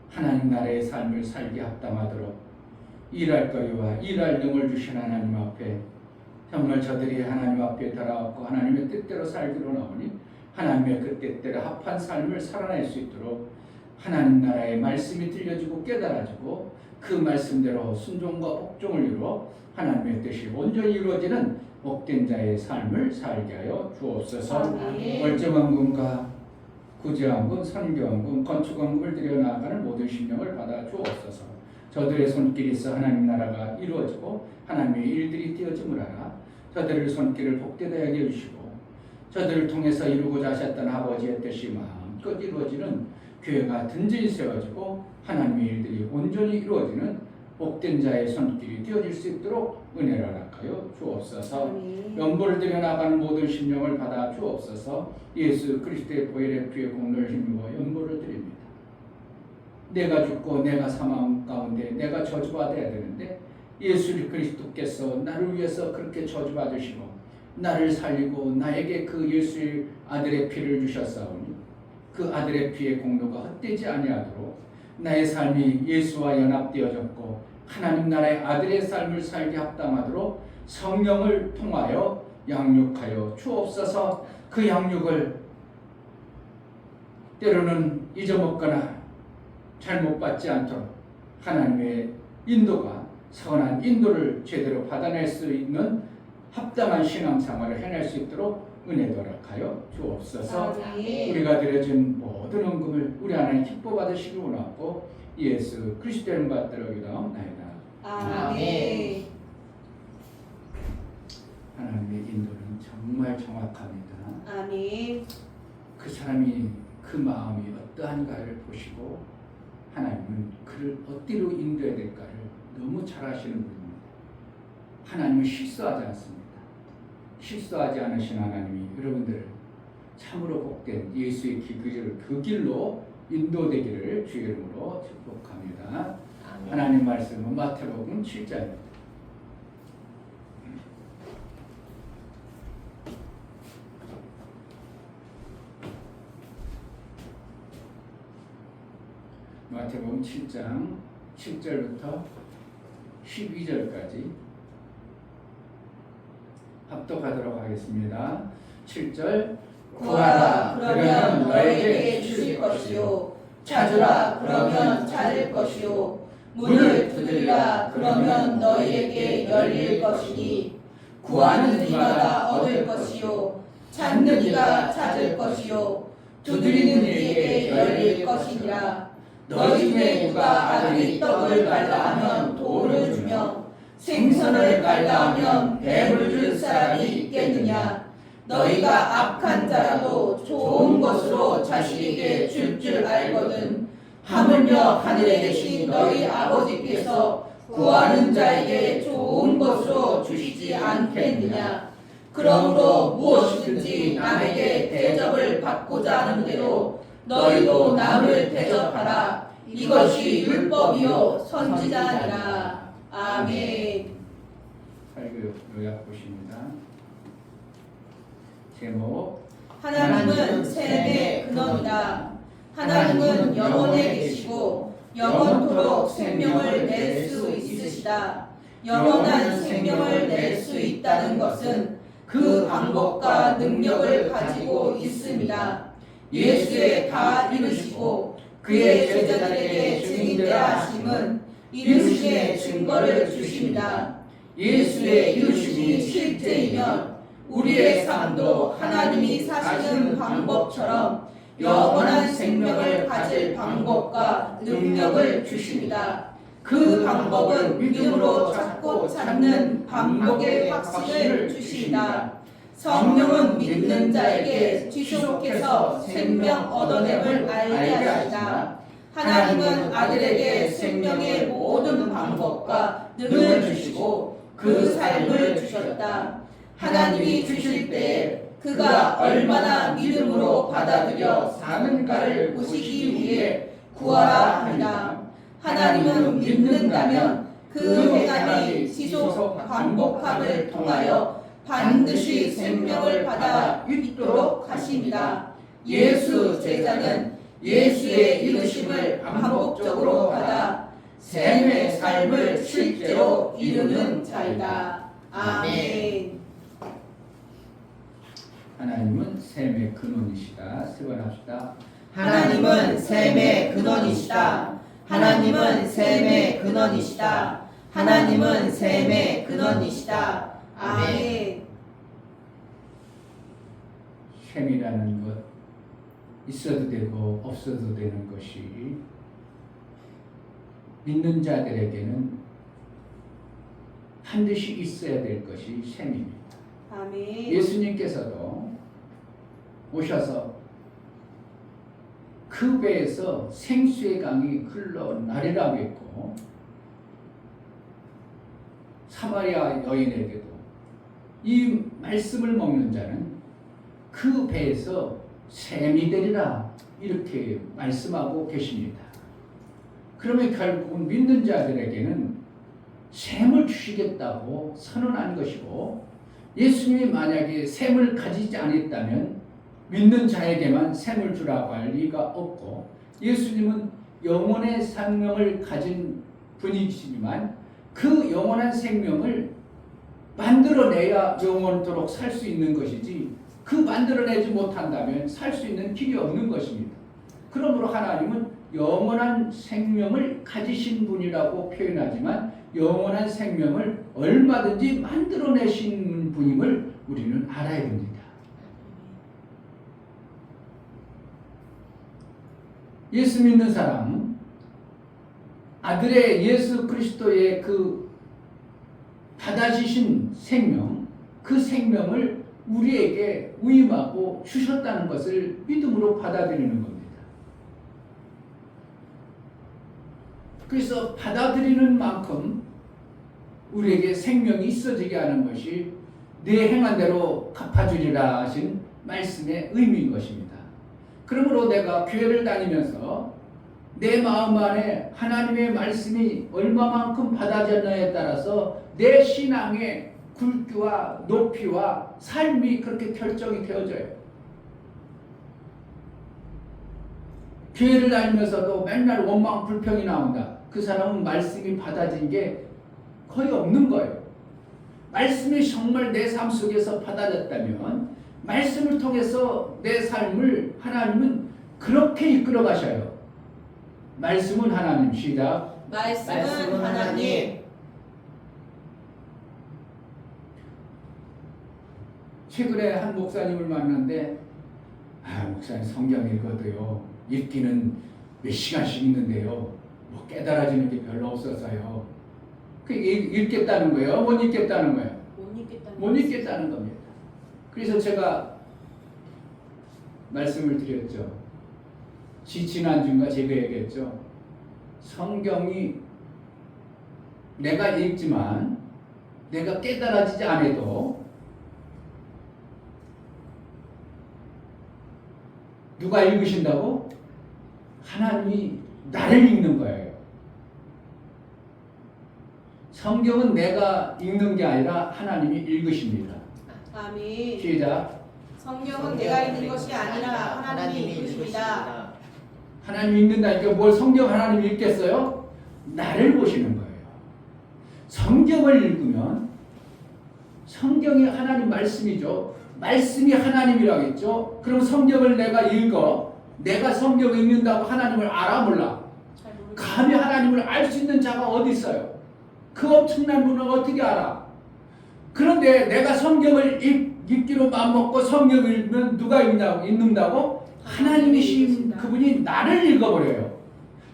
하나님 나라의 삶을 살게 합당하도록 일할 거리와 일할 능을 주신 하나님 앞에 정말 저들이 하나님 앞에 돌아왔고 하나님의 뜻대로 살기로 나오니 하나님의 그 뜻대로 합한 삶을 살아낼 수 있도록 하나님 나라의 말씀이 들려지고 깨달아지고 그 말씀대로 순종과 복종을 이루어 하나님의 뜻이 온전히 이루어지는 복된 자의 삶을 살게 하여 주옵소서. 아멘. 월제만금과 구제만금, 선교만금, 건축만금을 들여 나아가는 모든 심령을 받아 주옵소서. 저들의 손길이 있어 하나님 나라가 이루어지고 하나님의 일들이 되어짐을 알아 저들의 손길을 복되게 하게 해주시고 저들을 통해서 이루고자 하셨던 아버지의 뜻이 마음껏 이루어지는 교회가 든든히 세워지고 하나님의 일들이 온전히 이루어지는 복된 자의 손길이 되어질 수 있도록 은혜를 허락하여 주옵소서. 아멘. 연보를 들여 나가는 모든 심령을 받아 주옵소서. 예수 그리스도의 보혈의 피의 공로를 힘입어 연보를 드립니다. 내가 죽고 내가 사망 가운데 내가 저주받아야 되는데 예수 그리스도께서 나를 위해서 그렇게 저주받으시고 나를 살리고 나에게 그 예수의 아들의 피를 주셨사오니 그 아들의 피의 공로가 헛되지 아니하도록 나의 삶이 예수와 연합되어졌고 하나님 나라의 아들의 삶을 살게 합당하도록 성령을 통하여 양육하여 주옵소서. 그 양육을 때로는 잊어먹거나 잘못 받지 않도록 하나님의 인도가 선한 인도를 제대로 받아낼 수 있는 합당한 신앙생활을 해낼 수 있도록 은혜도 허락하여 주옵소서. 아멘. 우리가 드려진 모든 헌금을 우리 하나님 기뻐 받으시기 원하고 예수 그리스도를 받들어 기도하옵나이다. 아멘. 하나님의 인도는 정말 정확합니다. 아멘. 그 사람이 그 마음이 어떠한가를 보시고 하나님은 그를 어디로 인도해야 될까를 너무 잘 아시는 분입니다. 하나님은 실수하지 않습니다. 실수하지 않으신 하나님이 여러분들을 참으로 복된 예수의 그 길로 인도되기를 주의 이름으로 축복합니다. 하나님 말씀은 마태복음 7장입니다. 마태복음 7장 7절부터 12절까지 합독하도록 하겠습니다. 7절 구하라 그러면 너에게 주실 것이요 찾으라 그러면 찾을 것이요 문을 두드리라 그러면 너희에게 열릴 것이니 구하는 이마다 얻을 것이요 찾는 이가 찾을 것이요 두드리는 이에게 열릴 것이니라. 너희 중에 누가 아들이 떡을 갈라 하면 돌을 주며 생선을 갈라 하면 뱀을 줄 사람이 있겠느냐. 너희가 악한 자라도 좋은 것으로 자식에게 줄 줄 알거든. 하물며 하늘에 계신 너희 아버지께서 구하는 자에게 좋은 것으로 주시지 않겠느냐. 그러므로 무엇이든지 남에게 대접을 받고자 하는 대로 너희도 남을 대접하라. 이것이 율법이요 선지자니라. 아멘. 설교 요약 보십니다. 제목 하나님은 셈의 근원이다. 하나님은 영원에 계시고 영원토록 생명을 낼 수 있으시다. 영원한 생명을 낼 수 있다는 것은 그 방법과 능력을 가지고 있습니다. 예수에 다 이루시고 그의 제자들에게 증인되라 하심은 이루심의 증거를 주십니다. 예수의 이루심이 실제이면 우리의 삶도 하나님이 사시는 방법처럼 영원한 생명을 가질 방법과 능력을 주십니다. 그 방법은 믿음으로 찾고 찾는 반복의 확신을 주십니다. 성령은 믿는 자에게 지속해서 생명 얻어냄을 알게 하시다. 하나님은 아들에게 생명의 모든 방법과 능을 주시고 그 삶을 주셨다. 하나님이 주실 때에 그가 얼마나 믿음으로 받아들여 사는가를 보시기 위해 구하라 합니다. 하나님은 믿는다면 그 행함이 지속 반복함을 통하여 반드시 생명을 받아 있도록 하십니다. 예수 제자는 예수의 이루심을 반복적으로 받아 셈의 삶을 실제로 이루는 자이다. 아멘. 하나님은 셈의 근원이시다. 세 번 합시다. 하나님은 셈의 근원이시다. 하나님은 셈의 근원이시다. 하나님은 셈의 근원이시다. 아멘. 셈이라는 것 있어도 되고 없어도 되는 것이 믿는 자들에게는 반드시 있어야 될 것이 셈입니다. 아멘. 예수님께서도 오셔서 그 배에서 생수의 강이 흘러나리라고 했고 사마리아 여인에게도 이 말씀을 먹는 자는 그 배에서 샘이 되리라 이렇게 말씀하고 계십니다. 그러면 결국은 믿는 자들에게는 샘을 주시겠다고 선언한 것이고 예수님이 만약에 샘을 가지지 않았다면 믿는 자에게만 샘을 주라고 할 리가 없고 예수님은 영원의 생명을 가진 분이시지만 그 영원한 생명을 만들어내야 영원토록 살 수 있는 것이지 그 만들어내지 못한다면 살 수 있는 길이 없는 것입니다. 그러므로 하나님은 영원한 생명을 가지신 분이라고 표현하지만 영원한 생명을 얼마든지 만들어내신 분임을 우리는 알아야 됩니다. 예수 믿는 사람, 아들의 예수 그리스도의 그 받아주신 생명, 그 생명을 우리에게 위임하고 주셨다는 것을 믿음으로 받아들이는 겁니다. 그래서 받아들이는 만큼 우리에게 생명이 있어지게 하는 것이 내 행한 대로 갚아주리라 하신 말씀의 의미인 것입니다. 그러므로 내가 교회를 다니면서 내 마음 안에 하나님의 말씀이 얼마만큼 받아졌느냐에 따라서 내 신앙의 굵기와 높이와 삶이 그렇게 결정이 되어져요. 교회를 다니면서도 맨날 원망 불평이 나온다. 그 사람은 말씀이 받아진 게 거의 없는 거예요. 말씀이 정말 내 삶 속에서 받아졌다면 말씀을 통해서 내 삶을 하나님은 그렇게 이끌어 가셔요. 말씀은 하나님. 시작. 말씀은 하나님. 최근에 한 목사님을 만났는데 목사님 성경 읽어도요 읽기는 몇 시간씩 읽는데요. 뭐 깨달아지는 게 별로 없어서요. 그 읽겠다는 거예요? 못 읽겠다는 거예요? 못 읽겠다는 겁니다. 그래서 제가 말씀을 드렸죠. 지난주인가 제가 얘기했죠. 성경이 내가 읽지만 내가 깨달아지지 않아도 누가 읽으신다고? 하나님이 나를 읽는 거예요. 성경은 내가 읽는 게 아니라 하나님이 읽으십니다. 아멘. 시작. 성경은 내가 읽는 것이 아니라 하나님이 읽으십니다. 하나님 읽는다니까 뭘 성경 하나님 읽겠어요? 나를 보시는 거예요. 성경을 읽으면 성경이 하나님 말씀이죠. 말씀이 하나님이라고 했죠. 그럼 성경을 내가 읽어. 내가 성경을 읽는다고 하나님을 알아 몰라? 감히 하나님을 알 수 있는 자가 어디 있어요? 그 엄청난 분을 어떻게 알아? 그런데 내가 성경을 읽기로 마음먹고 성경을 읽으면 누가 읽는다고? 하나님이신 그분이 나를 읽어버려요.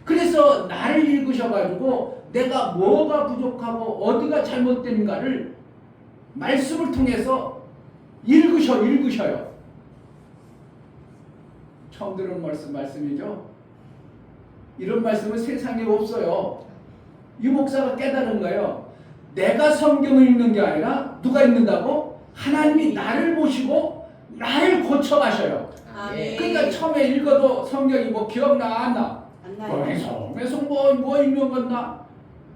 그래서 나를 읽으셔가지고 내가 뭐가 부족하고 어디가 잘못된가를 말씀을 통해서 읽으셔요. 처음 들은 말씀이죠. 이런 말씀은 세상에 없어요. 이 목사가 깨달은 거예요. 내가 성경을 읽는 게 아니라 누가 읽는다고? 하나님이 나를 보시고 나를 고쳐가셔요. 아멘. 그러니까 처음에 읽어도 성경이 뭐 기억나 안 나? 안 나요. 계속 뭐 읽는 건나?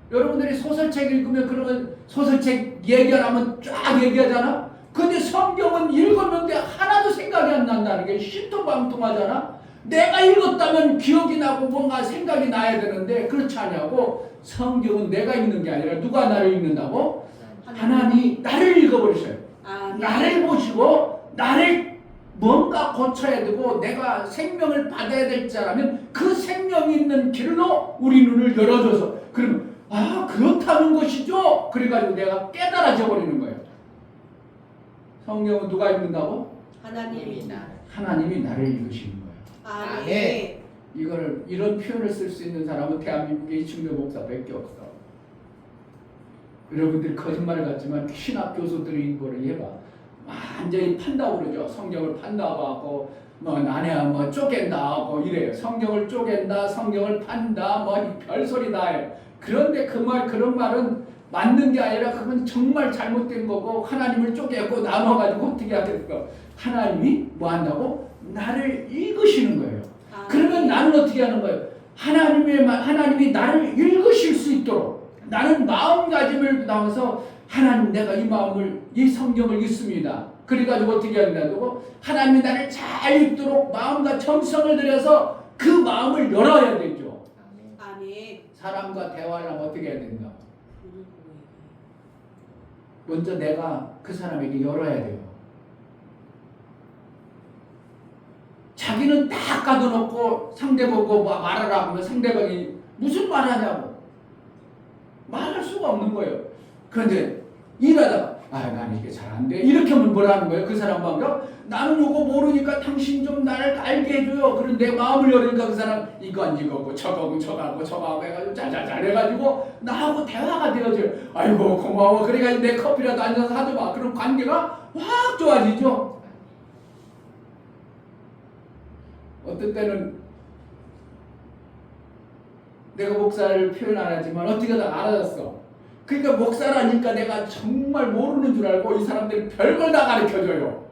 여러분들이 소설책 읽으면 그러면 소설책 얘기하면 쫙 얘기하잖아? 근데 성경은 읽었는데 하나도 생각이 안 난다는 게 신통방통하잖아? 내가 읽었다면 기억이 나고 뭔가 생각이 나야 되는데 그렇지 않냐고. 성경은 내가 읽는 게 아니라 누가 나를 읽는다고? 하나님이 나를 읽어버리셔요. 아멘. 나를 보시고 나를 뭔가 고쳐야 되고 내가 생명을 받아야 될 자라면 그 생명이 있는 길로 우리 눈을 열어줘서 그러면 그렇다는 것이죠. 그래가지고 내가 깨달아져 버리는 거예요. 성경은 누가 읽는다고? 하나님이 하나님이 나를 읽으시는 거예요. 아멘. 이런 표현을 쓸 수 있는 사람은 대한민국의 이충배 목사밖에 없어. 여러분들이 거짓말 같지만 신학 교수들이 이거를 해봐. 완전히 판다고 그러죠. 성경을 판다고 하고 나네 쪼갠다 하고 이래요. 성경을 쪼갠다, 성경을 판다, 별소리 다 해요. 그런데 그런 말은 맞는 게 아니라 그건 정말 잘못된 거고 하나님을 쪼개고 나눠가지고 어떻게 하겠어? 하나님이 뭐 한다고? 나를 읽으시는 거예요. 그러면 나는 어떻게 하는 거예요? 하나님이 나를 읽으실 수 있도록 나는 마음가짐을 담아서 하나님 내가 이 성경을 읽습니다. 그래가지고 어떻게 한다고? 하나님이 나를 잘 읽도록 마음과 정성을 들여서 그 마음을 열어야 되죠. 아멘. 사람과 대화를 하면 어떻게 해야 된다? 먼저 내가 그 사람에게 열어야 돼요. 자기는 딱 가둬놓고 상대 보고 말하라 하면 상대방이 무슨 말하냐고 말할 수가 없는 거예요. 그런데 일하다가 나는 이게 잘 안 돼. 이렇게 하면 뭐라는 거예요? 그 사람 방금 나는 요거 모르니까 당신 좀 나를 알게 해줘요. 그런데 내 마음을 열으니까 그 사람 이건 이거고 저거고 저거고 해가지고 잘잘잘 해가지고 나하고 대화가 되어져요. 아이고 고마워. 그래가지고 내 커피라도 앉아서 사줘봐. 그럼 관계가 확 좋아지죠. 어떤 때는 내가 목사를 표현 안 하지만 어떻게 다 알아졌어. 그러니까 목사라니까 내가 정말 모르는 줄 알고 이 사람들이 별걸 다 가르쳐줘요.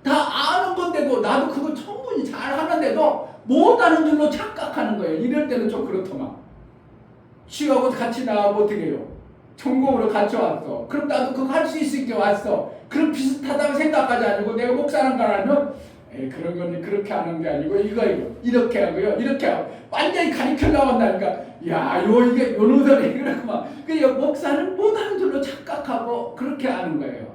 다 아는 건데도 나도 그거 충분히 잘 하는데도 못하는 줄로 착각하는 거예요. 이럴 때는 좀 그렇더만. 취하고 같이 나가고 어떻게 해요? 전공으로 같이 왔어. 그럼 나도 그거 할 수 있게 왔어. 그럼 비슷하다고 생각하지 않고 내가 목사라는 걸 알면 그런 건 그렇게 하는 게 아니고 이거 이렇게 하고요. 이렇게 하고 완전히 가르쳐 나온다니까. 이게 요 노선이 그렇구만. 그러니까 목사는 못하는 줄로 착각하고 그렇게 하는 거예요.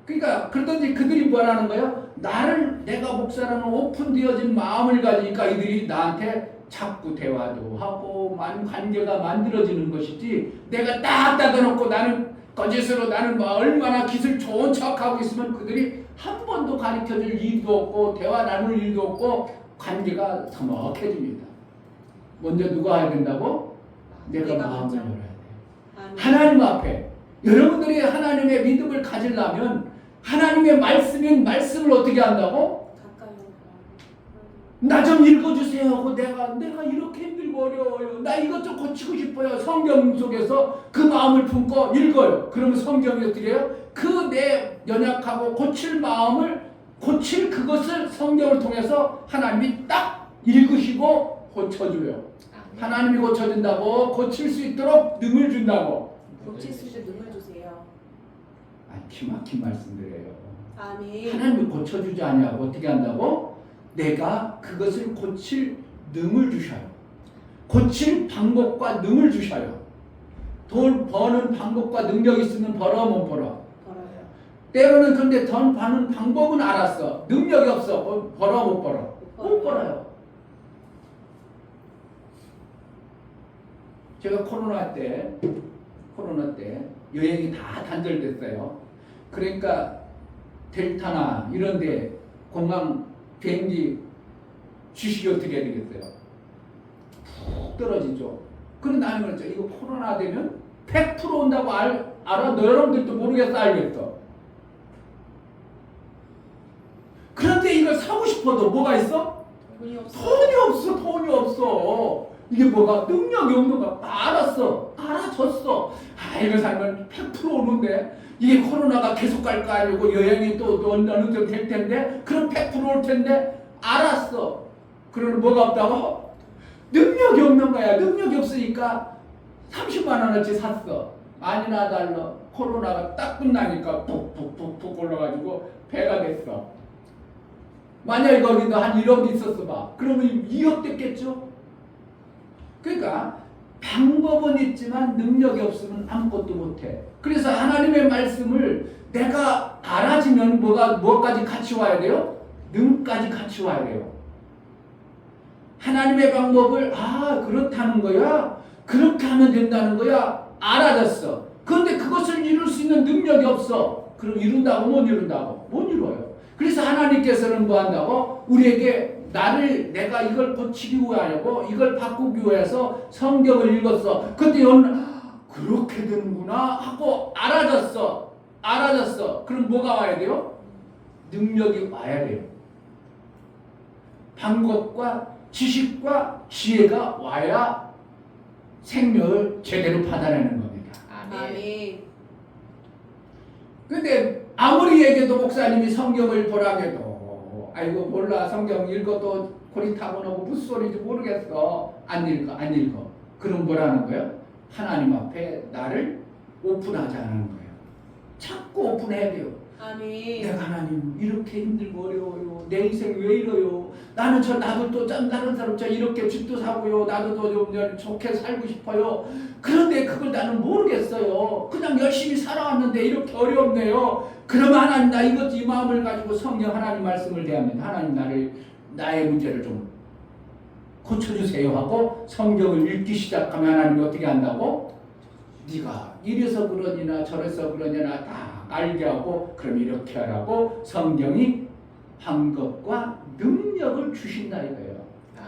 그러니까 그러든지 그들이 뭐라는 거예요? 내가 목사라는 오픈되어진 마음을 가지니까 이들이 나한테 자꾸 대화도 하고 관계가 만들어지는 것이지 내가 딱 닫아놓고 나는 거짓으로 나는 얼마나 기술 좋은 척하고 있으면 그들이 한 번도 가르쳐줄 일도 없고 대화 나눌 일도 없고 관계가 서먹해집니다. 먼저 누가 해야 된다고? 내가 내가 마음을 먼저. 열어야 돼. 아멘. 하나님 앞에 여러분들이 하나님의 믿음을 가지려면 하나님의 말씀인 말씀을 어떻게 한다고? 가까이 오라. 나 좀 읽어주세요 하고 내가 이렇게 힘들고 어려워요. 나 이것 좀 고치고 싶어요. 성경 속에서 그 마음을 품고 읽어요. 그러면 성경이 어떻게 해요? 그 내 연약하고 고칠 마음을 고칠 그것을 성경을 통해서 하나님이 딱 읽으시고 고쳐줘요. 하나님이 고쳐준다고 고칠 수 있도록 능을 준다고. 고칠 수 있는 능을 주세요. 기막힌 말씀드려요. 아멘. 하나님이 고쳐주지 않냐고 어떻게 한다고? 내가 그것을 고칠 능을 주셔요. 고칠 방법과 능을 주셔요. 돈 버는 방법과 능력이 있으면 벌어 못 벌어? 벌어요. 때로는 근데 돈 버는 방법은 알았어. 능력이 없어. 벌어 못 벌어? 못 벌어요. 제가 코로나 때 여행이 다 단절됐어요. 그러니까 델타나 이런 데 공항 비행기 주식이 어떻게 해야 되겠어요? 푹 떨어지죠. 그런데 나는 그랬죠. 이거 코로나 되면 100% 온다고 알아? 너 여러분들도 모르겠어 알겠어? 그런데 이걸 사고 싶어도 뭐가 있어? 돈이 없어. 돈이 없어. 이게 뭐가 능력이 없는 거야. 알아줬어. 이거 살면 100% 오는데 이게 코로나가 계속 갈 거 아니고 여행이 또 어느 정도 될 텐데 그럼 100% 올 텐데 알았어. 그러면 뭐가 없다고? 능력이 없는 거야. 능력이 없으니까 30만 원어치 샀어. 아니나 달라. 코로나가 딱 끝나니까 푹 올라가지고 배가 됐어. 만약에 거기도 한 1억 있었어 봐. 그러면 2억 됐겠죠? 그러니까 방법은 있지만 능력이 없으면 아무것도 못해. 그래서 하나님의 말씀을 내가 알아지면 뭐까지 같이 와야 돼요? 능까지 같이 와야 돼요. 하나님의 방법을 그렇다는 거야. 그렇게 하면 된다는 거야. 알아졌어. 그런데 그것을 이룰 수 있는 능력이 없어. 그럼 이룬다고 못 이룬다고? 못 이뤄요. 그래서 하나님께서는 뭐 한다고? 우리에게 내가 이걸 고치기 위하고 이걸 바꾸기 위해서 성경을 읽었어. 근데 그렇게 되는구나 하고 알아졌어. 그럼 뭐가 와야 돼요? 능력이 와야 돼요. 방법과 지식과 지혜가 와야 생명을 제대로 받아내는 겁니다. 아멘. 근데 아무리 얘기해도 목사님이 성경을 보라고 해도 아이고 몰라 성경 읽어도 고리타분하고 무슨 소리인지 모르겠어. 안 읽어. 그럼 뭐라는 거예요? 하나님 앞에 나를 오픈하지 않는 거예요. 자꾸 오픈해야 돼요. 아멘. 내가 하나님 이렇게 힘들고 어려워요. 내 인생 왜 이러요? 나도 또 다른 사람처럼 이렇게 집도 사고요. 나도 좀 좋게 살고 싶어요. 그런데 그걸 나는 모르겠어요. 그냥 열심히 살아왔는데 이렇게 어렵네요. 그러면 하나님 나 이 마음을 가지고 성경 하나님 말씀을 대하면 하나님 나의 문제를 좀 고쳐주세요 하고 성경을 읽기 시작하면 하나님이 어떻게 한다고? 네가 이래서 그러니나 저래서 그러니나 다 알게 하고 그럼 이렇게 하라고 성경이 방법과 능력을 주신다 이거예요.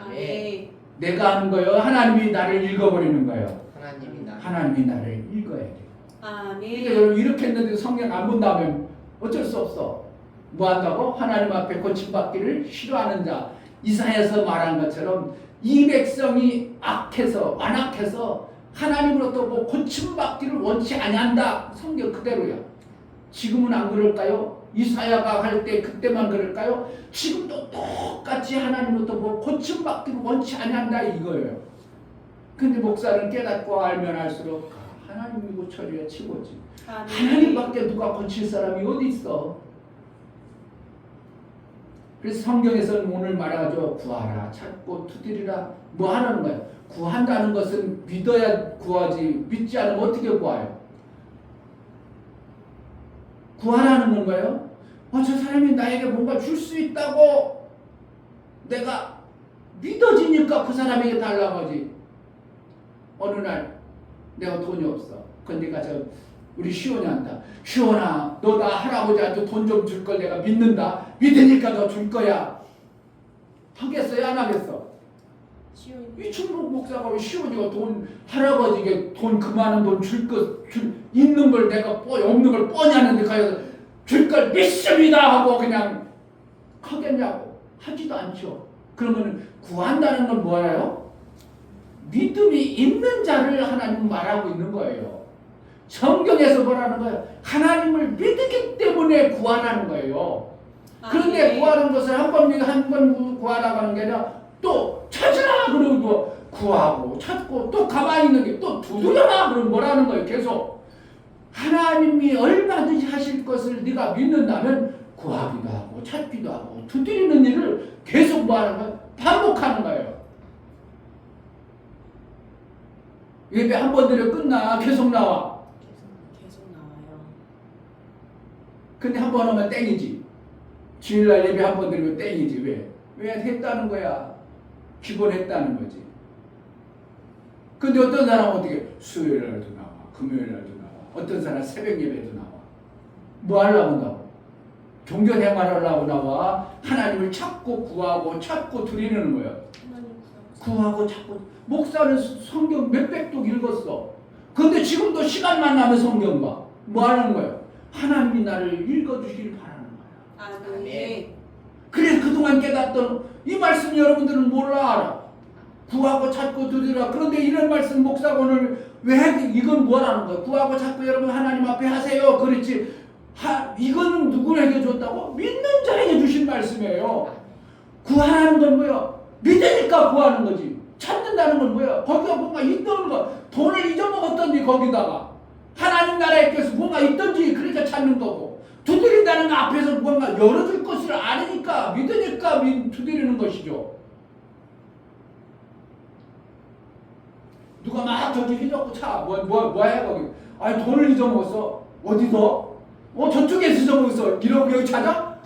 아멘. 내가 하는 거예요? 하나님이 나를 읽어버리는 거예요? 하나님이다. 하나님이 나를 읽어야 돼요. 그러니까 아멘. 여러분 이렇게 했는데 성경 안 본다면 어쩔 수 없어. 뭐 한다고? 하나님 앞에 고침받기를 싫어하는 자. 이사야서 말한 것처럼 이 백성이 완악해서 하나님으로부터 뭐 고침받기를 원치 아니한다. 성경 그대로야. 지금은 안 그럴까요? 이사야가 할 때 그때만 그럴까요? 지금도 똑같이 하나님으로부터 뭐 고침받기를 원치 아니한다 이거예요. 근데 목사는 깨닫고 알면 알수록 하나님이 고쳐줘야 치고지. 하나님밖에 누가 고칠 사람이 어디 있어? 그래서 성경에서는 오늘 말하죠. 구하라, 찾고 두드리라. 뭐 하라는 거예요? 구한다는 것은 믿어야 구하지. 믿지 않으면 어떻게 구해요? 구하라는 건가요? 저 사람이 나에게 뭔가 줄 수 있다고 내가 믿어지니까 그 사람에게 달라고 하지. 어느 날 내가 돈이 없어. 근데 가서 우리 시원이한테 시원아 너 나 할아버지한테 돈 좀 줄 걸 내가 믿는다. 믿으니까 너 줄 거야. 하겠어요? 안 하겠어? 이 충북 목사가 왜 시원이가 돈 할아버지에게 돈 그 많은 돈 있는 걸 내가 없는 걸 뻔히 하는데 가서 줄 걸 믿습니다 하고 그냥 하겠냐고 하지도 않죠. 그러면 구한다는 건 뭐예요? 믿음이 있는 자를 하나님 말하고 있는 거예요. 성경에서 뭐라는 거예요? 하나님을 믿기 때문에 구하라는 거예요. 그런데 구하는 것을 한 번 구하라고 하는 게 아니라 또 찾으라 그러고 구하고 찾고 또 가만히 있는 게 또 두드려라 그러면 뭐라는 거예요. 계속 하나님이 얼마든지 하실 것을 네가 믿는다면 구하기도 하고 찾기도 하고 두드리는 일을 계속 뭐하는 거예요? 반복하는 거예요. 예배 한 번 드려 끝나 계속 나와. 계속 나와요. 근데 한 번 하면 땡이지. 주일날 예배 한 번 드리면 땡이지. 왜? 왜 했다는 거야? 기본했다는 거지. 근데 어떤 사람은 어떻게 수요일날도 나와, 금요일날도 나와, 어떤 사람은 새벽 예배도 나와. 뭐 하려고 나와? 종교 생활하려고 나와. 하나님을 찾고 구하고 찾고 드리는 거야. 구하고 찾고. 목사는 성경 몇백 독 읽었어. 근데 지금도 시간만 나면 성경 봐. 뭐 하는 거야? 하나님이 나를 읽어주시길 바라는 거야. 아멘. 그래서 그동안 깨닫던 이 말씀 여러분들은 몰라 알아. 구하고 찾고 드리라. 그런데 이런 말씀 목사가 오늘 왜 이건 뭐라는 거야? 구하고 찾고 여러분 하나님 앞에 하세요. 그렇지. 이거는 누구에게 줬다고? 믿는 자에게 주신 말씀이에요. 구하라는 건 뭐야? 믿으니까 구하는 거지. 찾는다는 건 뭐야? 거기가 뭔가 있던 거. 돈을 잊어먹었던지 거기다가 하나님 나라에 껴서 뭔가 있던지 그러니까 찾는 거고, 두드린다는 거 앞에서 뭔가 열어줄 것을 아니니까 믿으니까 두드리는 것이죠. 누가 막 저기 휘젓고 차 뭐해 거기? 아니 돈을 잊어먹었어. 어디서? 저쪽에서 잊어먹었어. 이러고 여기 찾아?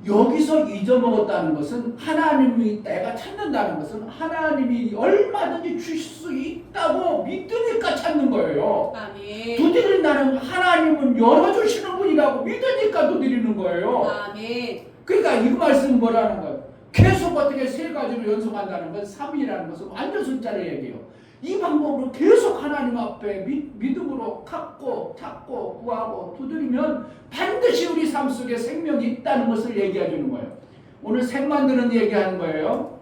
여기서 잊어먹었다는 것은 하나님이 내가 찾는다는 것은 하나님이 얼마든지 주실 수 있다고 믿으니까 찾는 거예요. 아멘. 두드린다는 하나님은 열어주시는 분이라고 믿으니까 두드리는 거예요. 아멘. 그러니까 이 말씀은 뭐라는 거예요? 계속 어떻게 세 가지로 연속한다는 건 3이라는 것은 완전 숫자를 얘기해요. 이 방법으로 계속 하나님 앞에 믿음으로 찾고 구하고 두드리면 반드시 우리 삶 속에 생명이 있다는 것을 얘기해 주는 거예요. 오늘 생 만드는 얘기하는 거예요.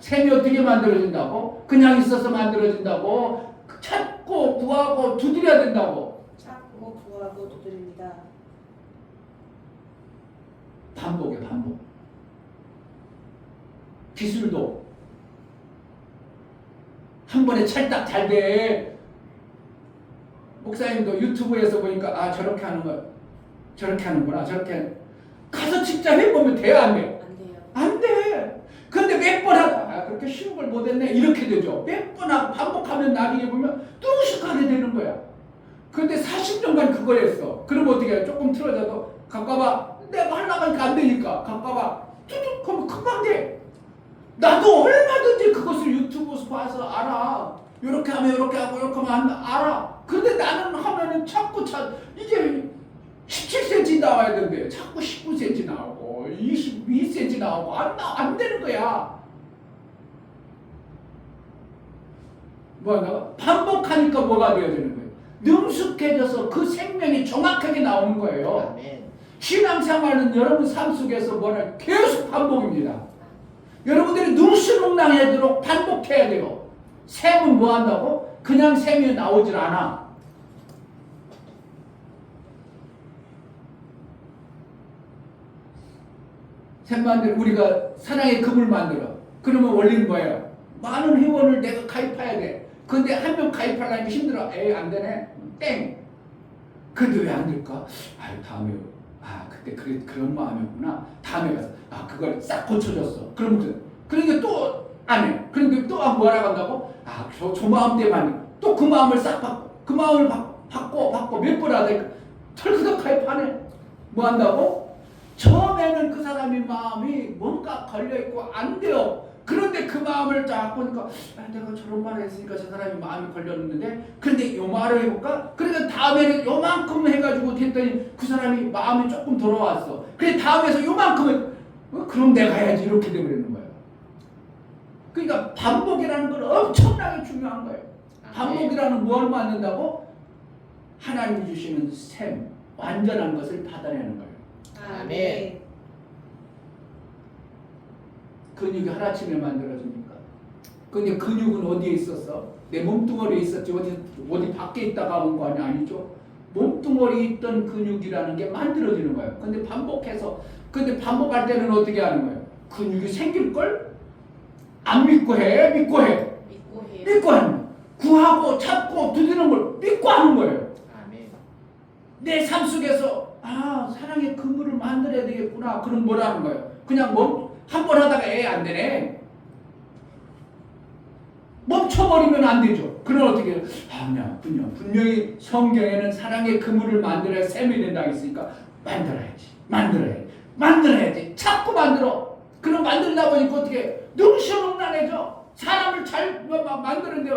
생이 어떻게 만들어진다고? 그냥 있어서 만들어진다고? 찾고 구하고 두드려야 된다고. 찾고 구하고 두드립니다. 반복이에요, 반복. 기술도 한 번에 찰딱 잘 돼. 목사님도 유튜브에서 보니까 저렇게 하는 거, 저렇게 하는구나. 저렇게 가서 직접 해보면 돼요, 안 돼요? 안 돼요. 안 돼. 근데 몇 번 하다 그렇게 쉬운 걸 못했네 이렇게 되죠. 몇 번 하고 반복하면 나중에 보면 뚜식하게 되는 거야. 근데 40년간 그걸 했어. 그러면 어떻게 해? 조금 틀어져도 가까봐. 내가 하려고 하니까 안 되니까 가까봐. 뚜둑 하면 금방 돼. 나도 얼마든지 그것을 유튜브에서 봐서 알아. 이렇게 하면 이렇게 하고 이렇게 하면 알아. 근데 나는 하면은 자꾸 이제 17cm 나와야 되는데 자꾸 19cm 나오고 22cm 나오고 안 되는 거야. 뭐하나? 반복하니까 뭐가 되어지는 거예요? 능숙해져서 그 생명이 정확하게 나오는 거예요. 아멘. 신앙생활은 여러분 삶 속에서 뭐냐? 계속 반복입니다. 여러분들이 능수능란하도록 반복해야 돼요. 셈은 뭐 한다고? 그냥 셈이 나오질 않아. 셈 만들어. 우리가 사랑의 금을 만들어. 그러면 원리는 뭐예요? 많은 회원을 내가 가입해야 돼. 근데 한 명 가입하려니까 힘들어. 에이 안 되네. 땡. 근데 왜 안 될까? 다음에 그때 그런 마음이었구나. 다음에 가서 그걸 싹 고쳐줬어. 그러니까 또 안 해. 그러니까 또 뭐라고 한다고? 저 마음 때문에 또 그 마음을 싹 바꿔. 그 마음을 바꿔 몇 번 하다니까 털그덕 가입하네. 뭐 한다고? 처음에는 그 사람의 마음이 뭔가 걸려있고 안 돼요. 그런데 그 마음을 딱 보니까 내가 저런 말을 했으니까 저 사람이 마음이 걸렸는데 근데 요 말을 해볼까? 그러니까 다음에는 요만큼 해가지고 했더니 그 사람이 마음이 조금 돌아왔어. 그래 다음에서 요만큼은 그럼 내가 해야지 이렇게 돼버리는 거예요. 그러니까 반복이라는 건 엄청나게 중요한 거예요. 아멘. 반복이라는 뭘 만든다고? 하나님이 주시는 샘, 완전한 것을 받아내는 거예요. 아멘. 근육이 하나쯤에 만들어집니까? 근데 근육은 어디에 있었어? 내 몸뚱어리에 있었지 어디 밖에 있다가 온 거 아니죠? 몸뚱어리에 있던 근육이라는 게 만들어지는 거예요. 근데 반복할 때는 어떻게 하는 거예요? 근육이 생길걸? 안 믿고 해? 믿고 해? 믿고 해요. 믿고 하는 거예요. 구하고 찾고 두드리는 걸 믿고 하는 거예요. 아멘. 내 삶 속에서 사랑의 그물을 만들어야 되겠구나. 그럼 뭐라는 거예요? 그냥 한 번 하다가 안 되네. 멈춰버리면 안 되죠. 그럼 어떻게 해요? 그냥 분명히 성경에는 사랑의 그물을 만들어야 샘이 된다 했으니까 만들어야지. 자꾸 만들어. 그럼 만들다 보니까 어떻게 해요? 능수능란해져. 사람을 잘 만드는데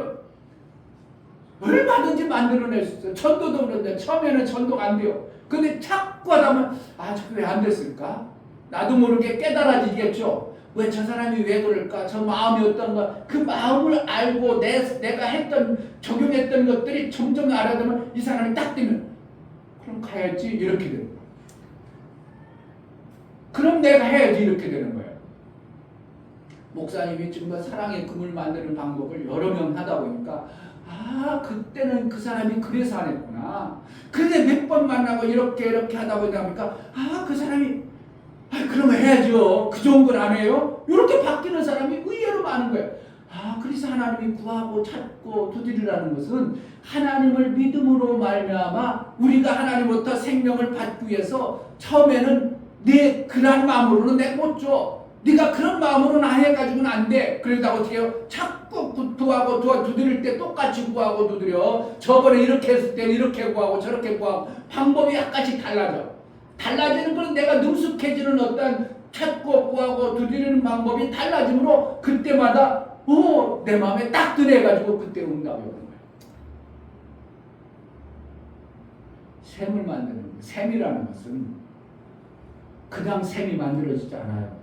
얼마든지 만들어낼 수 있어요. 전도도 그런데 처음에는 전도가 안 돼요. 근데 자꾸 하다 보면 저게 왜 안 됐을까? 나도 모르게 깨달아지겠죠. 왜 저 사람이 왜 그럴까? 저 마음이 어떤가? 그 마음을 알고 내가 적용했던 것들이 점점 알아두면 이 사람이 딱 되면 그럼 가야지 이렇게 되는 거예요. 그럼 내가 해야지 이렇게 되는 거예요. 목사님이 정말 사랑의 금을 만드는 방법을 여러 명 하다 보니까 그때는 그 사람이 그래서 안 했구나. 근데 몇 번 만나고 이렇게 하다 보니까 그 사람이 그러면 해야죠. 그 좋은 걸 안 해요? 이렇게 바뀌는 사람이 의외로 많은 거예요. 그래서 하나님이 구하고 찾고 두드리라는 것은 하나님을 믿음으로 말미암아 우리가 하나님부터 생명을 받기 위해서 처음에는 그런 마음으로는 내가 못 줘. 네가 그런 마음으로는 안 해가지고는 안 돼. 그러다 어떻게 해요? 자꾸 구하고 두드릴 때 똑같이 구하고 두드려. 저번에 이렇게 했을 때는 이렇게 구하고 저렇게 구하고 방법이 약간씩 달라지는 건 내가 능숙해지는 어떤 찾고 구하고 두드리는 방법이 달라지므로 그때마다 내 마음에 딱 드네가지고 그때 응답이 오는 거예요. 샘을 만드는 거예요. 샘이라는 것은 그냥 샘이 만들어지지 않아요.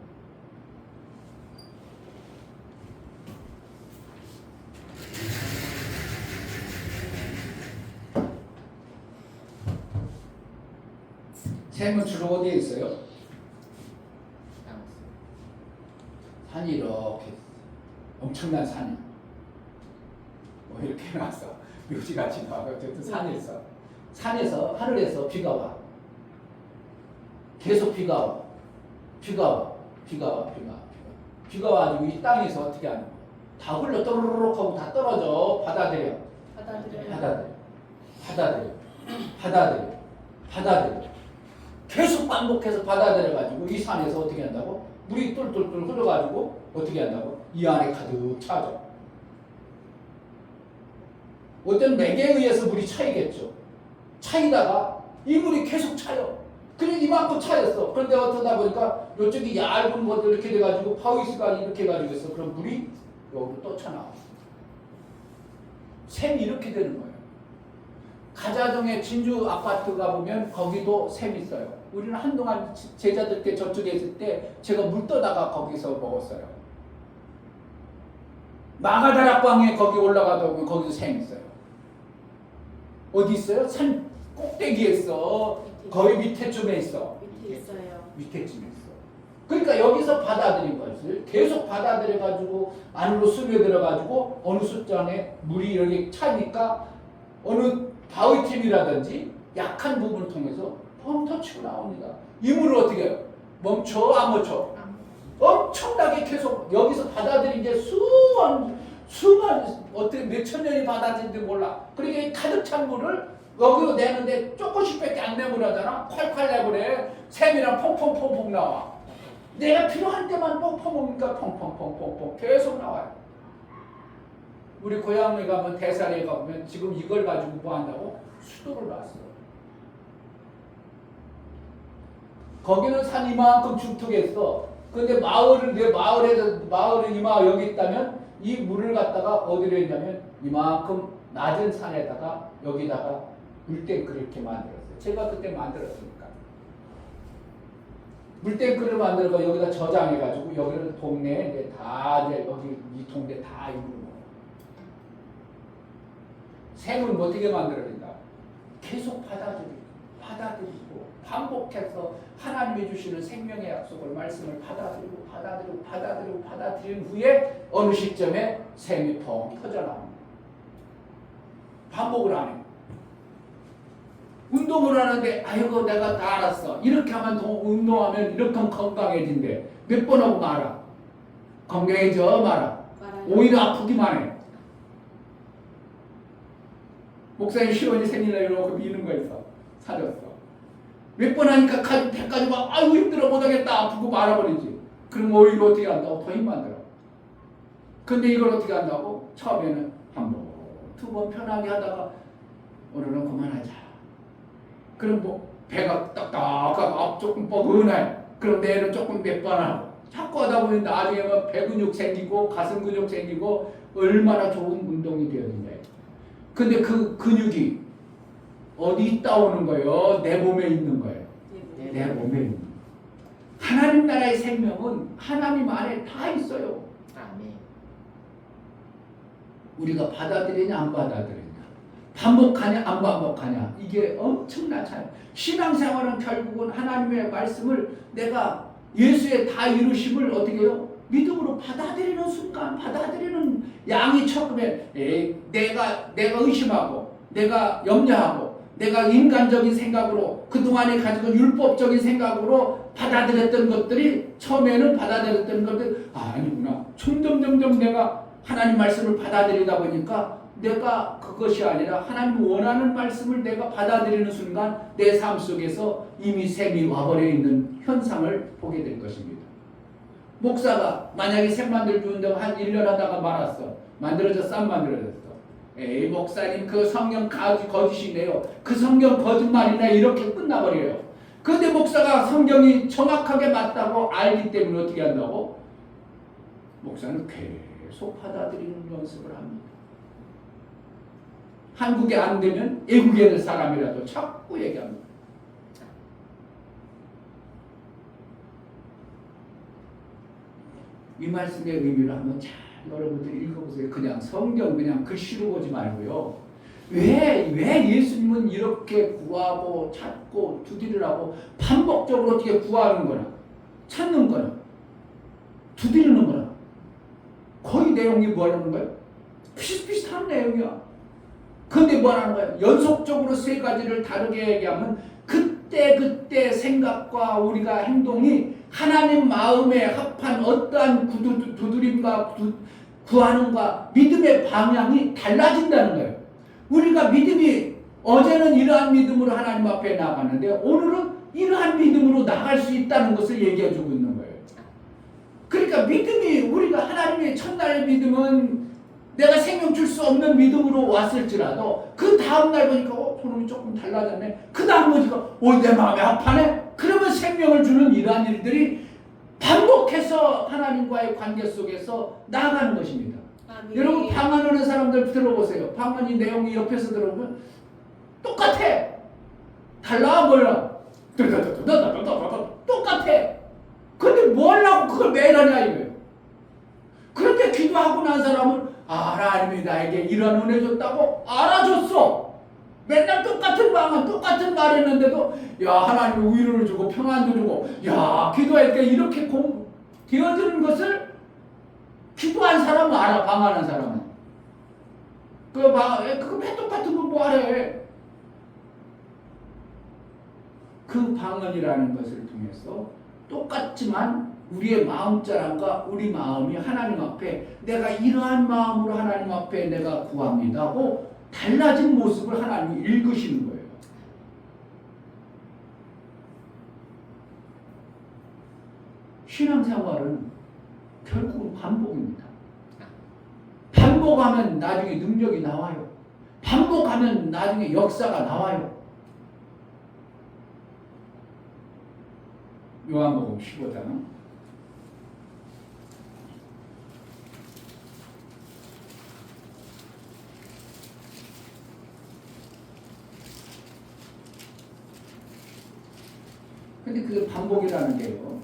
샘은 주로 어디에 있어요? 산이 이렇게 엄청난 산이 이렇게 나왔어. 묘지같이 나와서 어쨌든 산에 있어. 산에서 하늘에서 비가 와. 계속 비가 와. 비가 와가지고 이 땅에서 어떻게 하는 거야? 다 흘러 떠르륵 하고 다 떨어져. 받아들여. 계속 반복해서 받아들여가지고 이 산에서 어떻게 한다고? 물이 뚫뚫뚫 흘러가지고 어떻게 한다고? 이 안에 가득 차죠. 어떤 맥에 의해서 물이 차이겠죠. 차이다가 이 물이 계속 차요. 그냥 이만큼 차였어. 그런데 어쩌다 보니까 이쪽이 얇은 것도 이렇게 돼가지고 파우이스가 이렇게 해가지고 있어. 그럼 물이 여기로 또 차나와. 샘이 이렇게 되는 거예요. 가자동의 진주 아파트 가보면 거기도 샘이 있어요. 우리는 한동안 제자들께 저쪽에 있을 때 제가 물 떠다가 거기서 먹었어요. 마가다락방에 거기 올라가다 보면 거기도 샘이 있어요. 어디 있어요? 산 꼭대기에 있어. 거의 밑에쯤에 있어. 밑에쯤에 있어. 그러니까 여기서 받아들인 것을 계속 받아들여가지고 안으로 스며들어가지고 어느 숫자에 물이 여기 차니까 어느 바위틈이라든지 약한 부분을 통해서 펑 치고 나옵니다. 이 물을 어떻게 해요? 멈춰 안 멈춰? 엄청나게 계속 여기서 받아들인 게 수만 어떻게 몇천 년이 받아들인지 몰라. 그러니까 가득 찬 물을 여기로 내는데 조금씩밖에 안 내보내잖아. 콸콸 내보내. 샘이랑 퐁퐁퐁퐁 나와. 내가 필요한 때만 펑펑 오니까 펑펑펑펑 계속 나와요. 우리 고향에 가면 대사리에 가보면 지금 이걸 가지고 뭐 한다고? 수도를 놨어요. 거기는 산 이만큼 중턱했어. 근데 내 마을에 이마 여기 있다면 이 물을 갖다가 어디로 했냐면 이만큼 낮은 산에다가 여기다가 물탱크를 이렇게 만들었어요. 제가 그때 만들었으니까. 물탱크를 만들고 여기다 저장해가지고 여기를 동네에 이제 다 이제 여기 이 동네 다 이루는 거예요. 샘은 어떻게 만들어진다? 계속 받아들이고 반복해서 하나님이 주시는 생명의 약속을 말씀을 받아들이는 후에 어느 시점에 샘이 펑 터져나옵니다. 반복을 안 해요. 운동을 하는데 아이고 내가 다 알았어. 이렇게 하면 운동하면 이렇게 하면 건강해진대. 몇 번 하고 말아. 건강해져 말아. 오히려 아프기만 해. 목사님 시원이 생일날 이러고 미는 거 있어. 사줬어. 몇 번 하니까 배까지 막 아이고 힘들어 못하겠다 아프고 말아버리지. 그럼 오히려 어떻게 한다고? 더 힘만 들어. 근데 이걸 어떻게 한다고? 처음에는 한 번, 두 번 편하게 하다가 오늘은 그만하자. 그럼 뭐 배가 딱딱하고 조금 뻐근해. 그럼 내일은 조금 몇 번 하고. 자꾸 하다 보니 나중에 뭐 배 근육 생기고 가슴 근육 생기고 얼마나 좋은 운동이 되어진다. 근데 그 근육이 어디 있다 오는 거예요? 내 몸에 있는 거예요. 내 몸에 있는 거예요. 하나님 나라의 생명은 하나님 안에 다 있어요. 아멘. 우리가 받아들이냐 안 받아들이냐, 반복하냐 안 반복하냐, 이게 엄청난 차이. 신앙생활은 결국은 하나님의 말씀을 내가 예수의 다 이루심을 어떻게 해요? 믿음으로 받아들이는 순간, 받아들이는 양이 처음에 내가 의심하고 내가 염려하고 내가 인간적인 생각으로 그동안에 가지고 율법적인 생각으로 받아들였던 것들이, 처음에는 받아들였던 것들 아니구나. 점점 내가 하나님 말씀을 받아들이다 보니까 내가 그것이 아니라 하나님 원하는 말씀을 내가 받아들이는 순간 내 삶 속에서 이미 샘이 와버려 있는 현상을 보게 될 것입니다. 목사가 만약에 샘 만들기 운동 한 1년 하다가 말았어. 만들어졌어 안 만들어졌어? 에이 목사님 그 성경 거짓이네요. 그 성경 거짓말이네. 이렇게 끝나버려요. 그런데 목사가 성경이 정확하게 맞다고 알기 때문에 어떻게 한다고? 목사는 계속 받아들이는 연습을 합니다. 한국에 안 되면 외국에 있는 사람이라도 자꾸 얘기합니다. 이 말씀의 의미를 한번 잘 여러분들이 읽어보세요. 그냥 성경 그냥 글씨로 보지 말고요. 왜 예수님은 이렇게 구하고 찾고 두드리라고 반복적으로 어떻게 구하는 거나 찾는 거나 두드리는 거나 거의 내용이 뭐라는 거예요? 비슷비슷한 내용이야. 근데 뭐라는 거예요? 연속적으로 세 가지를 다르게 얘기하면 그때 생각과 우리가 행동이 하나님 마음에 합한 어떠한 두드림과 구하는과 믿음의 방향이 달라진다는 거예요. 우리가 믿음이 어제는 이러한 믿음으로 하나님 앞에 나갔는데 오늘은 이러한 믿음으로 나갈 수 있다는 것을 얘기해 주고 있는 거예요. 그러니까 믿음이, 우리가 하나님의 첫날의 믿음은 내가 생명 줄 수 없는 믿음으로 왔을지라도 그 다음날 보니까 소름이 조금 달라졌네. 그 다음 보니까 내 마음에 합하네. 그러면 생명을 주는 이러한 일들이 반복해서 하나님과의 관계 속에서 나아가는 것입니다. 아멘. 여러분 방언하는 사람들 들어보세요. 방언이 내용이 옆에서 들어보면 똑같아. 달라 몰라. 똑같아. 근데 뭘 하고 그걸 매일 하냐 이거예요. 그런데 기도하고 난 사람은 하나님이 나에게 이런 은혜 줬다고 알아줬어. 맨날 똑같은 방언 똑같은 말 했는데도 하나님이 위로를 주고 평안도 주고 기도할 때 이렇게 되어지는 것을 기도한 사람은 알아. 방언한 사람은 그거 왜 똑같은 거 뭐하래. 그 방언이라는 것을 통해서 똑같지만 우리의 마음자랑과 우리 마음이 하나님 앞에 내가 이러한 마음으로 하나님 앞에 내가 구합니다 하고 달라진 모습을 하나님이 읽으시는 거예요. 신앙생활은 결국은 반복입니다. 반복하면 나중에 능력이 나와요. 반복하면 나중에 역사가 나와요. 요한복음 15장 근데 그게 반복이라는 게요.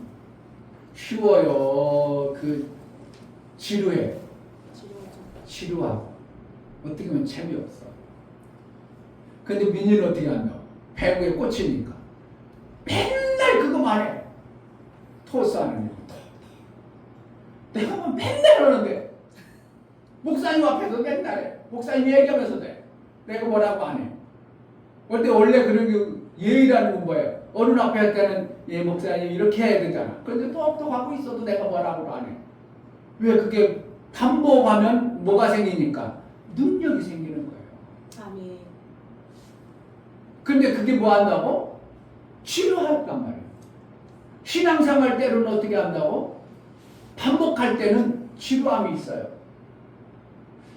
쉬워요. 그 지루하고 어떻게 보면 재미없어. 근데 민희는 어떻게 한다? 배구에 꽂히니까 맨날 그거만 해. 토스하는 거. 내가 뭐 맨날 하는데 목사님 앞에서 맨날 해. 목사님 얘기하면서 돼. 내가 뭐라고 안 해. 근데 원래 그런 게 예의라는 건 뭐예요? 어른 앞에 할 때는 예 목사님 이렇게 해야 되잖아. 그런데 똑똑하고 있어도 내가 뭐라고 안 해. 왜 그게 반복하면 뭐가 생기니까 능력이 생기는 거예요. 아멘. 근데 그게 뭐 한다고? 치료할단 말이에요. 신앙생활 때로는 어떻게 한다고? 반복할 때는 지루함이 있어요.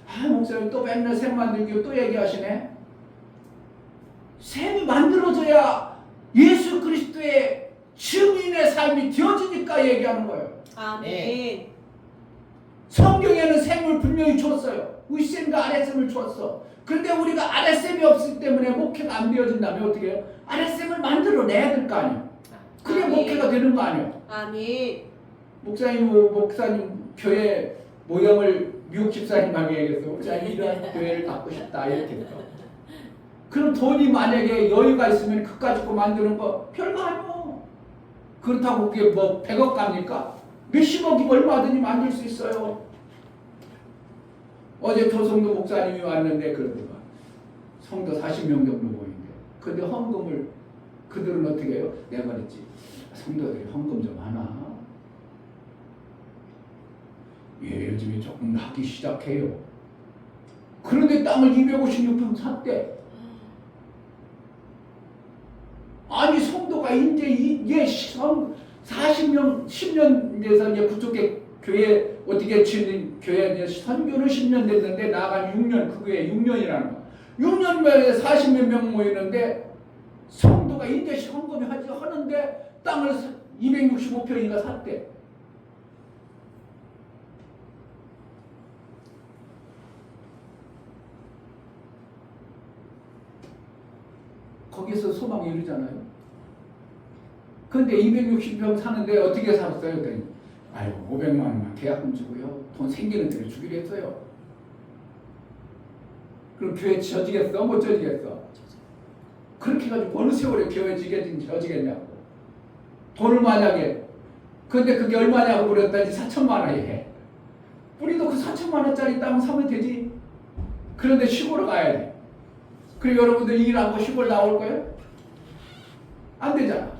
아 목사님 또 맨날 샘 만들기 또 얘기하시네. 샘이 만들어져야 예수 그리스도의 증인의 삶이 되어지니까 얘기하는 거예요. 아멘. 성경에는 샘을 분명히 줬어요. 윗샘과 아랫샘을 줬어. 근데 우리가 아랫샘이 없기 때문에 목회가 안 되어진다면 어떻게 해요? 아랫샘을 만들어내야 될 거 아니에요. 그게 아멘. 목회가 되는 거 아니에요. 아멘. 목사님 교회 모형을 미국 집사님에게 얘기했어. 목사님 이런 교회를 갖고 싶다 이렇게 했어. 그럼 돈이 만약에 여유가 있으면 그까짓 거 만드는 거 별거 아니요. 그렇다고 그게 뭐 100억 갑니까? 몇십억이면 얼마든지 만들 수 있어요. 어제 조성도 목사님이 왔는데 그러더만 성도 40명 정도 모인대. 근데 헌금을 그들은 어떻게 해요? 내가 그랬지. 성도들이 헌금 좀 하나? 예, 요즘에 조금 하기 시작해요. 그런데 땅을 256평 샀대. 아니 성도가 이제 40명 10년 돼서 이제 그쪽에 교회 어떻게 치는 교회 이제 선교는 10년 됐는데 나간 6년 그게 6년이라는 거. 6년 만에 40몇 명 모이는데 성도가 이제 헌금이 하는데 땅을 265평인가 샀대. 거기서 소망이 이르잖아요. 근데 260평 사는데 어떻게 살았어요? 그랬더니 아이고 500만 원만 계약금 주고요. 돈 생기는 대로 주기로 했어요. 그럼 교회 져지겠어? 못 져지겠어? 그렇게 해가지고 어느 세월에 교회 져지겠냐고. 돈을 만약에 근데 그게 얼마냐고 그랬더니 4천만 원이 해. 우리도 그 4천만 원짜리 땅 사면 되지. 그런데 시골에 가야 돼. 그리고 여러분들 일하고 시골 나올 거예요? 안 되잖아.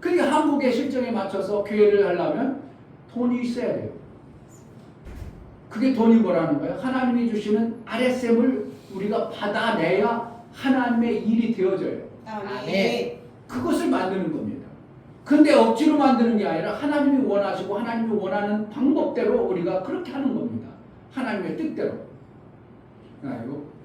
그러니까 한국의 실정에 맞춰서 교회를 하려면 돈이 있어야 돼요. 그게 돈이 뭐라는 거예요? 하나님이 주시는 아랫샘을 우리가 받아내야 하나님의 일이 되어져요. 아멘. 그것을 만드는 겁니다. 근데 억지로 만드는 게 아니라 하나님이 원하시고 하나님이 원하는 방법대로 우리가 그렇게 하는 겁니다. 하나님의 뜻대로. 아이고.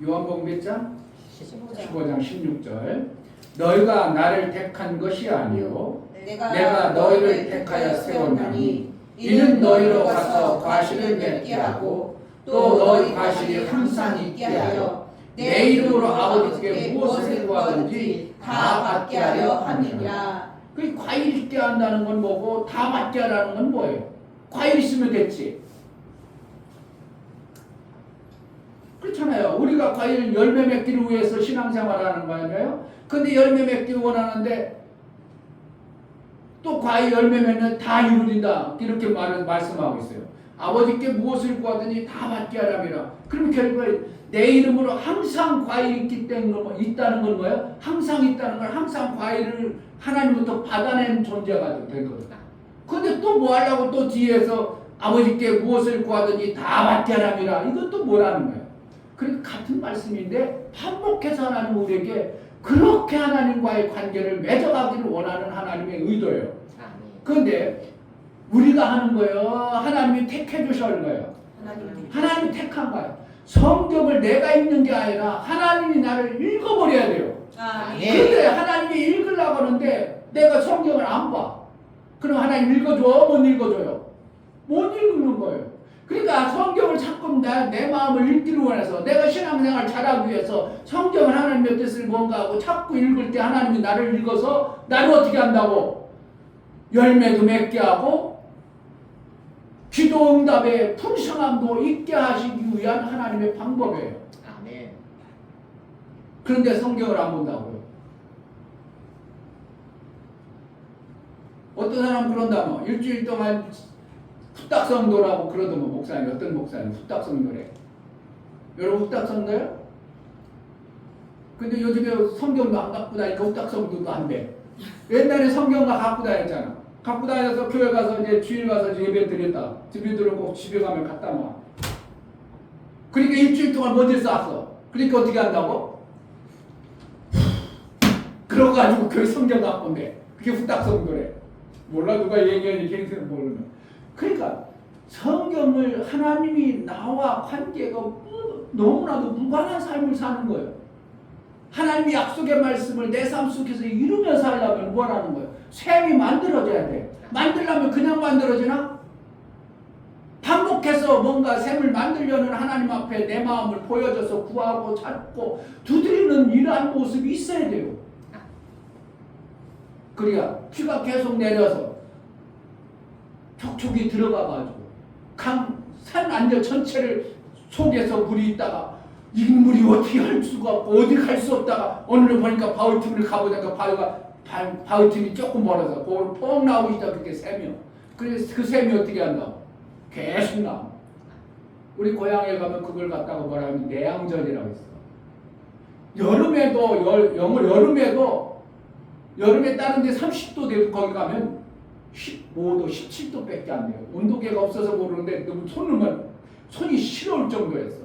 요한복음 몇 장? 15장 16절. 너희가 나를 택한 것이 아니요 내가 너희를 택하여 세웠나니 이는 너희로 가서 과실을 맺게 하고 또 너희 과실이 항상 있게 하여 내 이름으로 아버지께 무엇을 구하든지 다 받게 하려 함이니라. 그 과일 있게 한다는 건 뭐고 다 받게 하라는 건 뭐예요? 과일 있으면 됐지. 그렇잖아요. 우리가 과일 열매 맺기를 위해서 신앙생활하는 거 아니에요? 근데 열매 맺기를 원하는데 또 과일 열매 맺는 다 이루어진다. 이렇게 말씀하고 있어요. 아버지께 무엇을 구하더니 다 받게 하라미라. 그러면 결국에 내 이름으로 항상 과일이 있다는 건 뭐예요? 항상 있다는 건 항상 과일을 하나님부터 받아낸 존재가 된 거다. 근데 또 뭐 하려고 또 뒤에서 아버지께 무엇을 구하더니 다 받게 하라미라. 이건 또 뭐라는 거예요? 그러니까 같은 말씀인데 반복해서 하나님 우리에게 그렇게 하나님과의 관계를 맺어가기를 원하는 하나님의 의도예요. 그런데 우리가 하는 거예요. 하나님이 택해 주셔는 거예요. 하나님이 택한 거예요. 성경을 내가 읽는 게 아니라 하나님이 나를 읽어버려야 돼요. 근데 하나님이 읽으려고 하는데 내가 성경을 안 봐. 그럼 하나님 읽어줘? 못 읽어줘요? 못 읽는 거예요. 그러니까 성경을 자꾸 내 마음을 읽기를 원해서 내가 신앙생활 잘하기 위해서 성경을 하나님의 뜻을 뭔가 하고 자꾸 읽을 때 하나님이 나를 읽어서 나를 어떻게 한다고? 열매도 맺게 하고 기도 응답에 풍성함도 있게 하시기 위한 하나님의 방법이에요. 아멘. 그런데 성경을 안 본다고요. 어떤 사람 그런다면 일주일 동안 후딱성도라고 그러더만 목사님, 어떤 목사님 후딱성도래. 여러분 후딱성도요? 근데 요즘에 성경도 안 갖고 다니까 후딱성도도 안 돼. 옛날에 성경 갖고 다녔잖아. 갖고 다녀서 교회 가서 이제 주일 가서 예배 드렸다. 집에 들어오고 집에 가면 갖다 놔. 그러니까 일주일 동안 뭔지 쌌어. 그러니까 어떻게 한다고? 그러고 가지고 교회 성경 갖고 온대. 그게 후딱성도래. 몰라 누가 얘기하니 걔네들은 모르는. 그러니까 성경을 하나님이 나와 관계가 너무나도 무관한 삶을 사는 거예요. 하나님이 약속의 말씀을 내 삶 속에서 이루며 살려면 뭐라는 거예요? 샘이 만들어져야 돼. 만들려면 그냥 만들어지나? 반복해서 뭔가 샘을 만들려는 하나님 앞에 내 마음을 보여줘서 구하고 찾고 두드리는 이러한 모습이 있어야 돼요. 그래야 피가 계속 내려서 촉촉이 들어가가지고 산 안전 전체를 속에서 물이 있다가 이 물이 어떻게 할 수가 없고 어디 갈 수 없다가 오늘은 보니까 바위 틈을 가보니까 바위 틈이 조금 멀어서 그걸 뻥 나오기 시작하게 샘이요. 그래서 그 샘이 어떻게 한다고? 계속 나와. 우리 고향에 가면 그걸 갖다가 뭐라 하면 내양전이라고 있어. 여름에 다른 데 30도 되고 거기 가면 15도, 17도밖에 안 돼요. 온도계가 없어서 모르는데 너무 손이 시려울 정도였어.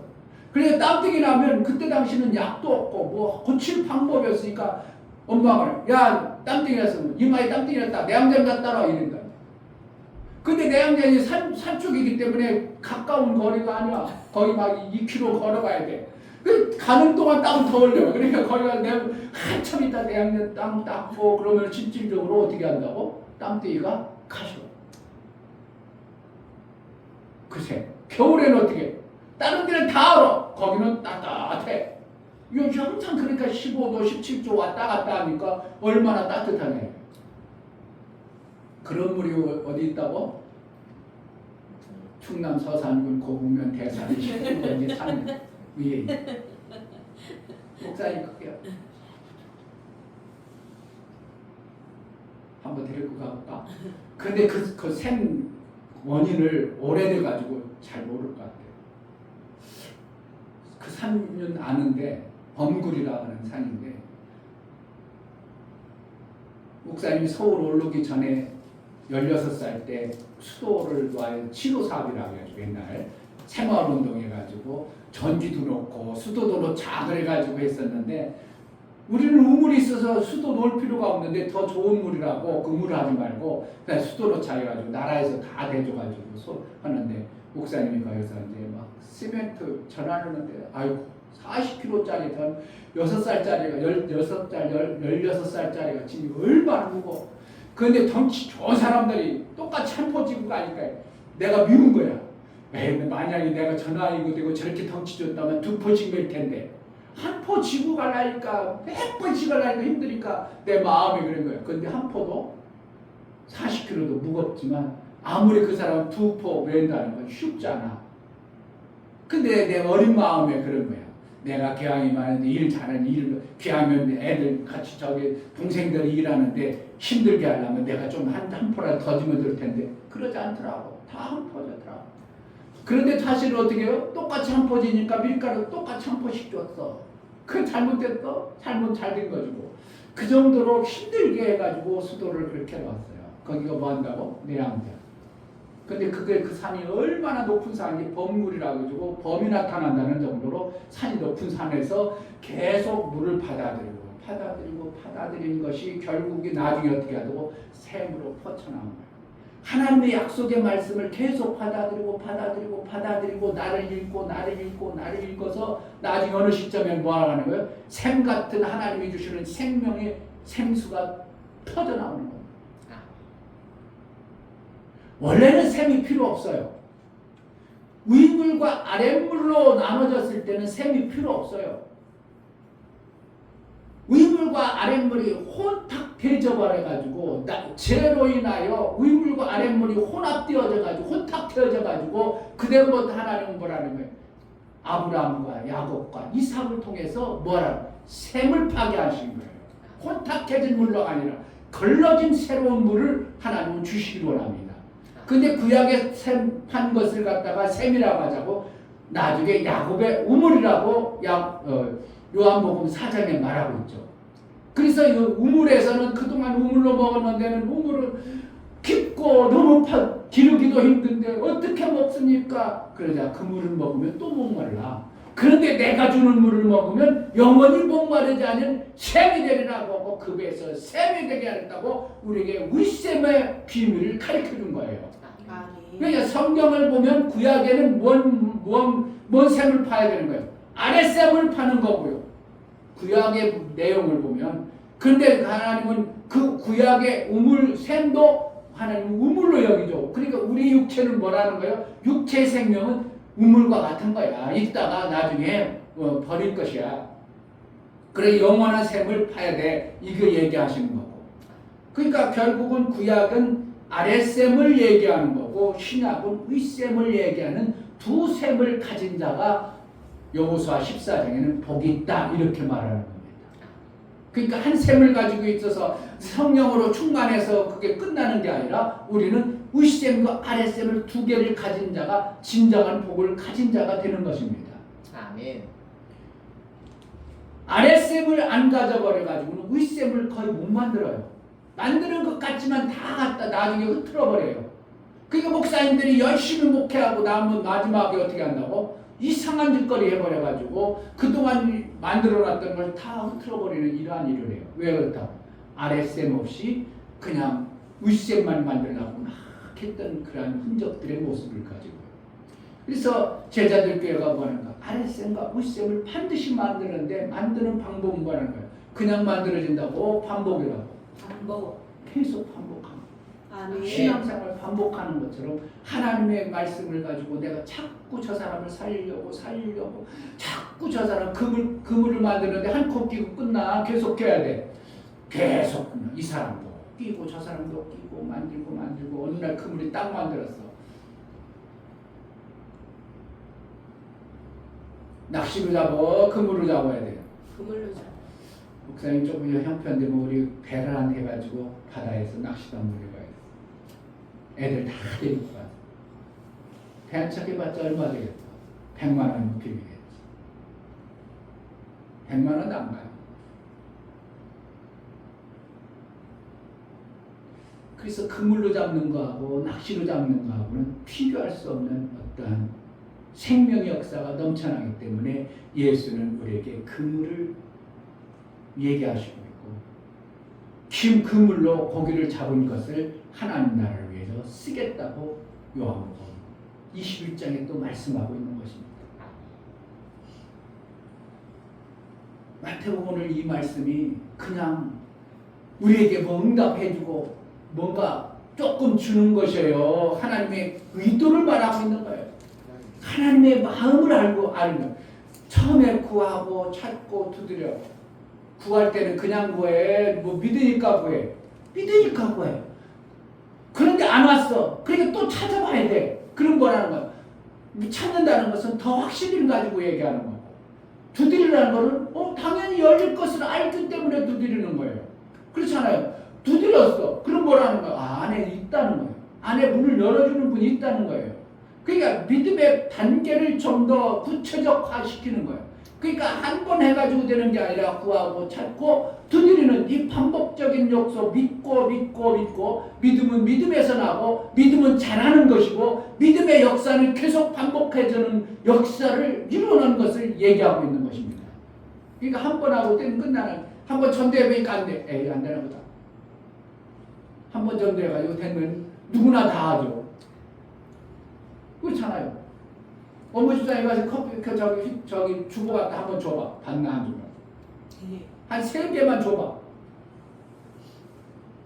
그래서 땀뜨기 나면 그때 당시는 약도 없고 뭐 고칠 방법이 없으니까 엄마가 야 땀뜨기 났어. 이마에 땀뜨기 났다. 내양전 갔다 와 이런다. 근데 내양전이 산 쪽이기 때문에 가까운 거리가 아니야. 거기 막 2km 걸어가야 돼. 가는 동안 땀 더 흘려. 그러니까 거기가 한참 있다 내양전 땀 닦고 그러면 실질적으로 어떻게 한다고? 땀띠가 가셔. 글쎄 겨울에는 어떻게? 다른 데는 다 얼어. 거기는 따뜻해. 요즘 항상 그러니까 15도, 17도 왔다 갔다 하니까 얼마나 따뜻하네. 그런 물이 어디 있다고? 충남 서산군 고북면 대산이 19번지 산 위에 있다. 목사님 그게요. 한번 데리고 가볼까? 근데 그 샘 원인을 오래돼 가지고 잘 모를 것 같아요. 그 산은 아는데 범굴이라고 하는 산인데 목사님이 서울 오르기 전에 16살 때 수도를 놔야 치료 사업이라고 해가지고 옛날 새마을 운동 해가지고 전기도 놓고 수도도 놓자 그래가지고 했었는데 우리는 우물이 있어서 수도 놓을 필요가 없는데 더 좋은 물이라고 그 물을 하지 말고 그냥 수도 놓자 해가지고 나라에서 다 대줘가지고 하는데 목사님이 거기서 이제 막 시멘트 전화하는데 아이고 40kg짜리 던 6살짜리가 16살짜리가 짐이 얼마나 무거워. 그런데 덩치 좋은 사람들이 똑같이 한 포 지고 가니까 내가 미운 거야. 에이, 만약에 내가 전화이고 되고 저렇게 덩치 줬다면 2포씩 멜 텐데 한 포 지고 가려니까 100번 가려니까 힘드니까 내 마음이 그런 거야. 그런데 한 포도 40kg도 무겁지만 아무리 그 사람 2포 맨다는 건 쉽잖아. 근데 내 어린 마음에 그런 거야. 내가 교양이 많은데 일 잘하는 일을 교양은 애들 같이 저기 동생들이 일하는데 힘들게 하려면 내가 좀 한 포라도 더 주면 될 텐데 그러지 않더라고. 다 한 포였더라고. 그런데 사실 어떻게 해요? 똑같이 한 포지니까 밀가루 똑같이 한 포씩 줬어. 그건 잘못됐어? 잘 된 거지고. 그 정도로 힘들게 해가지고 수도를 그렇게 놨어요. 거기가 뭐 한다고? 내양전. 근데 그게 그 산이 얼마나 높은 산이 범굴이라고 해가지고 범이 나타난다는 정도로 산이 높은 산에서 계속 물을 받아들이는 것이 결국에 나중에 어떻게 하고 샘으로 퍼쳐나온 거예요. 하나님의 약속의 말씀을 계속 받아들이고 나를 읽어서 나중에 어느 시점에 뭐 하는 거예요? 샘 같은 하나님이 주시는 생명의 생수가 터져나오는 거예요. 원래는 샘이 필요 없어요. 윗물과 아랫물로 나눠졌을 때는 샘이 필요 없어요. 윗물과 아랫물이 혼탁 대접을 해가지고 죄로 인하여 위물과 아랫물이 혼합되어져가지고 혼탁되어져가지고 그때부터 하나님은 뭐라는 거예요? 아브라함과 야곱과 이삭을 통해서 뭐라 샘을 파게 하신 거예요. 혼탁해진 물로 아니라 걸러진 새로운 물을 하나님은 주시기 원합니다. 근데 구약에 샘 판 것을 갖다가 샘이라고 하자고 나중에 야곱의 우물이라고 요한복음 4장에 말하고 있죠. 그래서 이 우물에서는 그동안 우물로 먹었는 데는 우물은 깊고 너무 기르기도 힘든데 어떻게 먹습니까? 그러자 그 물을 먹으면 또 목말라. 그런데 내가 주는 물을 먹으면 영원히 목마르지 않은 샘이 되리라고 하고 그 배에서 샘이 되게 하겠다고 우리에게 윗샘의 비밀을 가르쳐준 거예요. 그러니까 성경을 보면 구약에는 뭔 샘을 파야 되는 거예요? 아랫샘을 파는 거고요. 구약의 내용을 보면 그런데 하나님은 그 구약의 우물 샘도 하나님은 우물로 여기죠. 그러니까 우리 육체는 뭐라는 거예요? 육체의 생명은 우물과 같은 거야. 이따가 나중에 버릴 것이야. 그래 영원한 샘을 파야 돼. 이거 얘기하시는 거고. 그러니까 결국은 구약은 아랫샘을 얘기하는 거고 신약은 윗샘을 얘기하는 두 샘을 가진 자가 여호수아 14장에는 복이 있다 이렇게 말하는 겁니다. 그러니까 한 샘을 가지고 있어서 성령으로 충만해서 그게 끝나는 게 아니라 우리는 윗샘과 아랫샘을 두 개를 가진 자가 진정한 복을 가진 자가 되는 것입니다. 아멘. 아랫샘을 안 가져버려가지고는 윗샘을 거의 못 만들어요. 만드는 것 같지만 다 갖다 나중에 흐트러버려요. 그러니까 목사님들이 열심히 목회하고 나면 마지막에 어떻게 한다고? 이상한 짓거리 해버려가지고 그동안 만들어놨던 걸 다 흐트러버리는 이러한 일을 해요. 왜 그렇다고? 아랫샘 없이 그냥 윗샘만 만들려고 막 했던 그러한 흔적들의 모습을 가지고. 그래서 제자들 교회가 뭐하는가? 아랫샘과 윗샘을 반드시 만드는데 만드는 방법은 뭐하는 거예요? 그냥 만들어진다고 반복이라고. 계속 반복하는 신앙생활 반복하는 것처럼 하나님의 말씀을 가지고 내가 자꾸 저 사람을 살리려고 자꾸 저 사람 그물을 만드는데 한 코 끼고 끝나. 계속 해야 돼. 계속 이 사람도 끼고 저 사람도 끼고 만들고 어느 날 그물이 딱 만들었어. 낚시로 잡아 그물로 잡아야 돼요. 그물로 잡아. 목사님 조금 형편인데 뭐 우리 배를 안 해가지고 바다에서 낚시도 한번 해봐야 돼. 애들 다 데리고 가서 배 한 척 해봤자 얼마 되겠어? 100만 원이면 빌리겠지. 100만 원도 안 가요. 그래서 그물로 잡는 거하고 낚시로 잡는 거하고는 비교할 수 없는 어떠한 생명의 역사가 넘쳐나기 때문에 예수는 우리에게 그물을 얘기하시고 있고 긴 그물로 고기를 잡은 것을 하나님 나라를 위해서 쓰겠다고 요한복음 21장에 또 말씀하고 있는 것입니다. 마태복음은 이 말씀이 그냥 우리에게 뭐 응답해주고 뭔가 조금 주는 것이에요. 하나님의 의도를 말하고 있는 거예요. 하나님의 마음을 알면 처음에 구하고 찾고 두드려. 구할 때는 그냥 구해. 뭐 믿으니까 구해. 믿으니까 구해. 그런데 안 왔어. 그러니까 또 찾아봐야 돼. 그런 거라는 거야. 찾는다는 것은 더 확신을 가지고 얘기하는 거고. 두드리라는 거는 당연히 열릴 것을 알기 때문에 두드리는 거예요. 그렇잖아요. 두드렸어. 그럼 뭐라는 거야? 안에 있다는 거예요. 안에 문을 열어주는 분이 있다는 거예요. 그러니까 믿음의 단계를 좀 더 구체적화시키는 거예요. 그러니까 한 번 해가지고 되는 게 아니라 구하고 찾고 두드리는 이 반복적인 욕소 믿고 믿음은 믿음에서 나고 믿음은 잘하는 것이고 믿음의 역사는 계속 반복해주는 역사를 이루는 것을 얘기하고 있는 것입니다. 그러니까 한 번 하고 때는 끝나는 한 번 전도해보니까 안 돼. 에이 안 되나 보다. 한 번 전도해가지고 되면 누구나 다 하죠. 그렇잖아요. 어머 집사님 가서 커피 저기 주고 갔다 한번 줘봐. 받나 안 주나? 한 3개만 줘봐.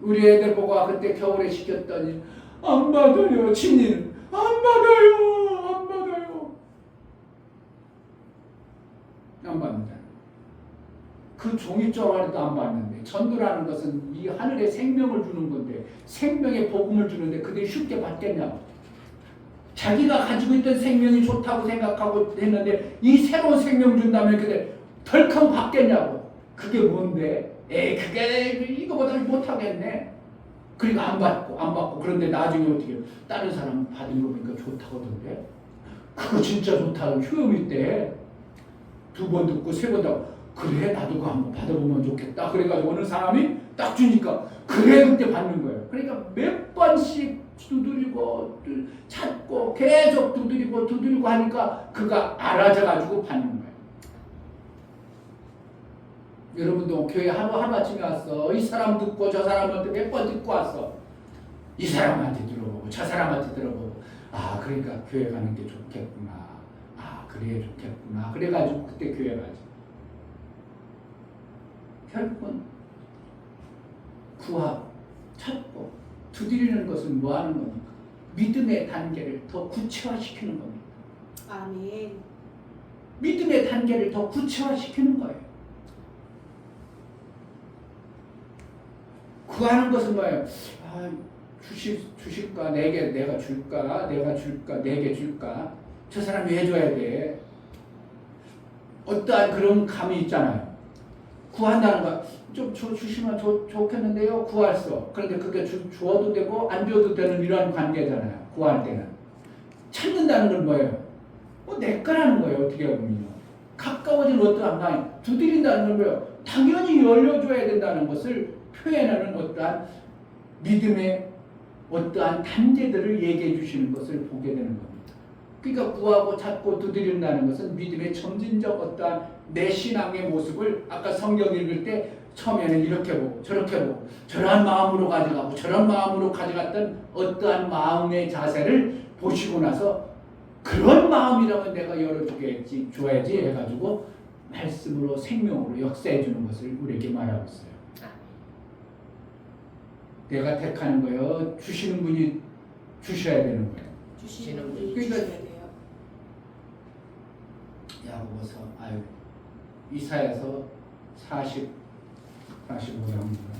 우리 애들 보고 그때 겨울에 시켰더니 안 받아요. 친이는 안 받아요. 안 받는다. 그 그 종이조각도 안 봤는데 전도라는 것은 이 하늘에 생명을 주는 건데 생명의 복음을 주는데 그게 쉽게 받겠냐고. 자기가 가지고 있던 생명이 좋다고 생각하고 했는데 이 새로운 생명 준다면 그게 덜컹 받겠냐고. 그게 뭔데? 그게 이거보다 못하겠네. 그러니까 안 받고 그런데 나중에 어떻게 해요? 다른 사람 받은 거 보니까 좋다고 하던데 그거 진짜 좋다고 효험이 때 2번 듣고 3번 듣고 그래 나도 그거 한번 받아보면 좋겠다. 그래가지고 어느 사람이 딱 주니까 그래 그때 받는 거예요. 그러니까 몇 번씩 두드리고 찾고 계속 두드리고 하니까 그가 알아져가지고 받는 거예요. 여러분도 교회 하루아침에 왔어. 이 사람 듣고 저 사람한테 몇 번 듣고 왔어. 이 사람한테 들어보고 저 사람한테 들어보고 그러니까 교회 가는 게 좋겠구나. 그래 좋겠구나. 그래가지고 그때 교회 가지. 결국은 구하고 찾고 두드리는 것은 뭐 하는 겁니까? 믿음의 단계를 더 구체화시키는 겁니다. 아멘. 믿음의 단계를 더 구체화시키는 거예요. 구하는 것은 뭐예요? 주실까? 내가 줄까? 내게 줄까? 저 사람이 해줘야 돼. 어떠한 그런 감이 있잖아요. 구한다는 거, 좀 주시면 좋겠는데요? 구했어. 그런데 그게 주어도 되고 안 주어도 되는 이러한 관계잖아요. 구할 때는. 찾는다는 건 뭐예요? 내 거라는 거예요. 어떻게 보면요. 가까워진 어떠한 마음, 두드린다는 건 뭐예요? 당연히 열려줘야 된다는 것을 표현하는 어떠한 믿음의 어떠한 단계들을 얘기해 주시는 것을 보게 되는 겁니다. 그러니까 구하고 찾고 두드린다는 것은 믿음의 점진적 어떠한 내 신앙의 모습을 아까 성경 읽을 때 처음에는 이렇게 보고 저렇게 보고 저러한 마음으로 가져가고 저런 마음으로 가져갔던 어떠한 마음의 자세를 보시고 나서 그런 마음이라면 내가 열어주겠지 줘야지 해가지고 말씀으로 생명으로 역사해 주는 것을 우리에게 말하고 있어요. 내가 택하는 거예요. 주시는 분이 주셔야 되는 거예요. 주시는 분이 그러니까 주셔야 돼요. 야고보서 이사야서 45장입니다.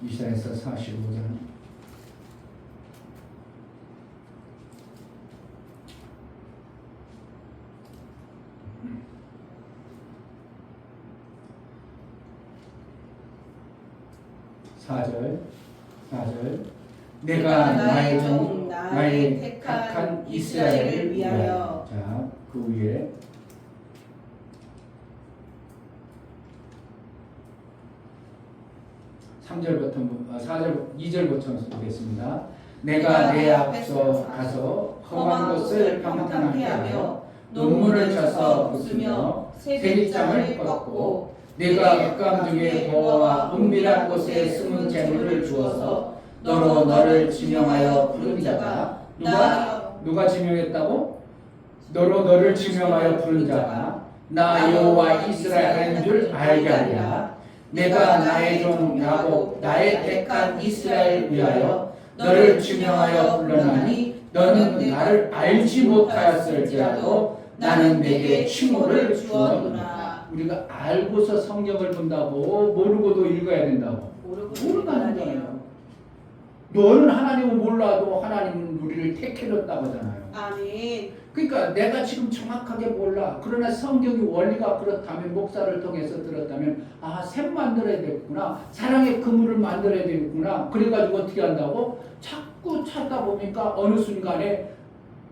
이사야서 45장 4절 내가 나의 종 나의 택한 이스라엘을 위하여. 자, 그 위에 2절부터 보겠습니다. 내가 내 앞서 가서 험한 곳을 평탄하게 하며 논문을 쳐서 부수며 세리장을 꺾고 내가 흑암 중에 보아와 은밀한 곳에 숨은 재물을 주어서 너로 너를 지명하여 부른 자가 누가 지명했다고? 너로 너를 지명하여 부른 자가 나 여호와 이스라엘인 줄 알게 하리라. 내가 나의 종 야곱 나의 택한 이스라엘 위하여 너를 지명하여 불렀나니 너는 나를 알지 못하였을지라도 나는 내게 칭호를 주었노라. 우리가 알고서 성경을 본다고 모르고도 읽어야 된다고. 모르고 하는 거예요. 너는 하나님을 몰라도 하나님은 우리를 택해줬다고 하잖아요. 아멘. 그러니까 내가 지금 정확하게 몰라. 그러나 성경이 원리가 그렇다면 목사를 통해서 들었다면 샘 만들어야 되겠구나. 사랑의 그물을 만들어야 되겠구나. 그래가지고 어떻게 한다고? 자꾸 찾다 보니까 어느 순간에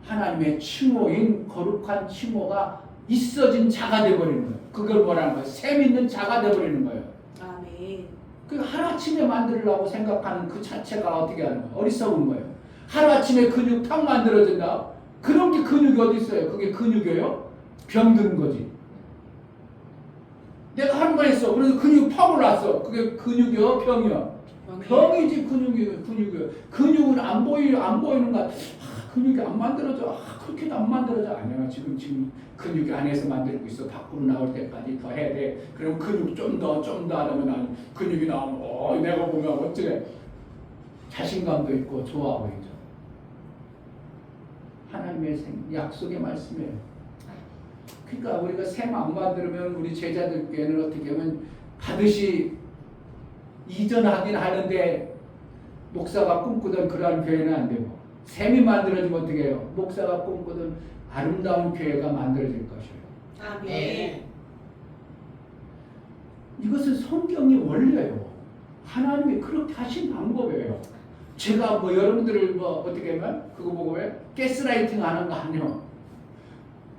하나님의 칭호인 거룩한 칭호가 있어진 자가 되어버리는 거예요. 그걸 뭐라는 거예요? 샘 있는 자가 되어버리는 거예요. 아멘. 그 하루아침에 만들려고 생각하는 그 자체가 어떻게 하는 거예요? 어리석은 거예요. 하루아침에 근육 탁 만들어진다? 그런 게 근육이 어디 있어요? 그게 근육이에요? 병든 거지. 내가 한 번 했어. 그래서 근육 팍 올랐어. 그게 근육이요? 병이요? 병이지 근육이요. 근육은 안 보이는 것 같아. 근육이 안 만들어져. 그렇게도 안 만들어져. 아니야. 지금 근육이 안에서 만들고 있어. 밖으로 나올 때까지 더 해야 돼. 그럼 근육 좀 더 하면 난 근육이 나오면 내가 보면 어떻게 자신감도 있고 좋아 보이죠. 하나님의 약속의 말씀이에요. 그러니까 우리가 셈 안 만들면 우리 제자들께는 어떻게 하면 하듯이 이전하긴 하는데 목사가 꿈꾸던 그러한 교회는 안 되고, 셈이 만들어지면 어떻게 해요? 목사가 꿈꾸던 아름다운 교회가 만들어질 것이에요. 아멘. 이것은 성경이 원래요. 하나님이 그렇게 하신 방법이에요. 제가 여러분들을 어떻게 하면 그거 보고 왜 가스라이팅 하는 거 아니요.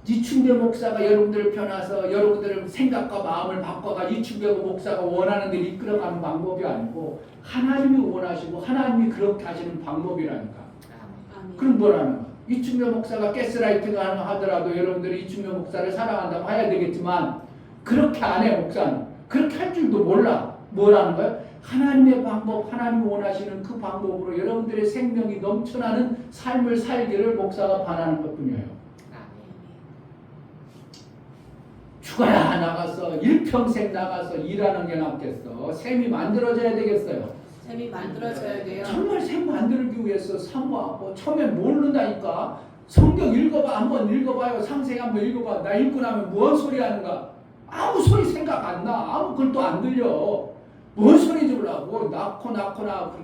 이충배 목사가 여러분들을 펴놔서 여러분들의 생각과 마음을 바꿔가 이충배 목사가 원하는 대로 이끌어가는 방법이 아니고 하나님이 원하시고 하나님이 그렇게 하시는 방법이라니까. 아멘. 그럼 뭐라는 거야? 이충배 목사가 가스라이팅을 하더라도 여러분들이 이충배 목사를 사랑한다고 해야 되겠지만 그렇게 안 해. 목사는 그렇게 할 줄도 몰라. 뭐라는 거야? 하나님의 방법, 하나님이 원하시는 그 방법으로 여러분들의 생명이 넘쳐나는 삶을 살기를 목사가 바라는 것뿐이에요. 죽어야 나가서 일평생 나가서 일하는 게 낫겠어. 셈이 만들어져야 되겠어요. 셈이 만들어져야 돼요. 정말 셈 만들기 위해서 사모하고 처음엔 모른다니까. 성경 읽어봐. 한번 읽어봐요. 상세히 한번 읽어봐. 나 읽고 나면 뭔 소리 하는가. 아무 소리 생각 안 나. 아무 글도 안 들려. 뭔 소리 주려고. 낳거나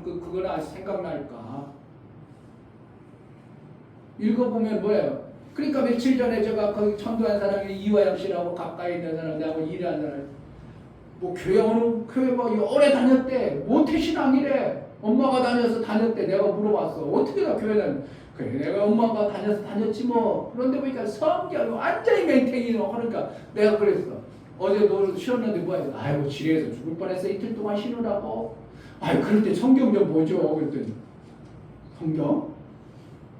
그거나 생각날까. 읽어보면 뭐예요? 그러니까 며칠 전에 제가 거기 전도한 사람이 이화영 씨라고 가까이 있는 사람, 나하고 일하는 사람, 교회 어느 교회 오래 다녔대. 모태신앙이래. 엄마가 다녔대. 내가 물어봤어. 어떻게 다 교회 다녔? 그래, 내가 엄마가 다녔지 뭐. 그런데 보니까 성경 완전히 맹탱이로 하니까 내가 그랬어. 어제 너 쉬었는데 뭐야? 아이고 지뢰에서 죽을 뻔했어. 이틀 동안 쉬느라고. 아이 그럴 때 성경 좀 보죠. 그랬더니 성경?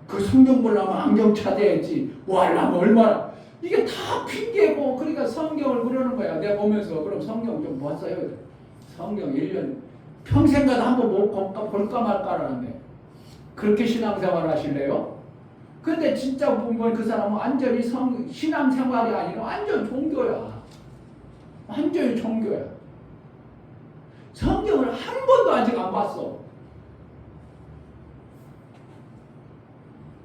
그 성경 보려면 안경 찾아야지. 뭐 하려면 얼마나. 이게 다 핑계고. 그러니까 성경을 그러는 거야. 내가 보면서 그럼 성경 좀 봤어요. 성경 1년 평생마다 한번 볼까 말까라는데 그렇게 신앙생활 하실래요? 근데 진짜 보면 그 사람은 완전히 신앙생활이 아니라 완전 종교야. 완전히 종교야. 성경을 한 번도 아직 안 봤어.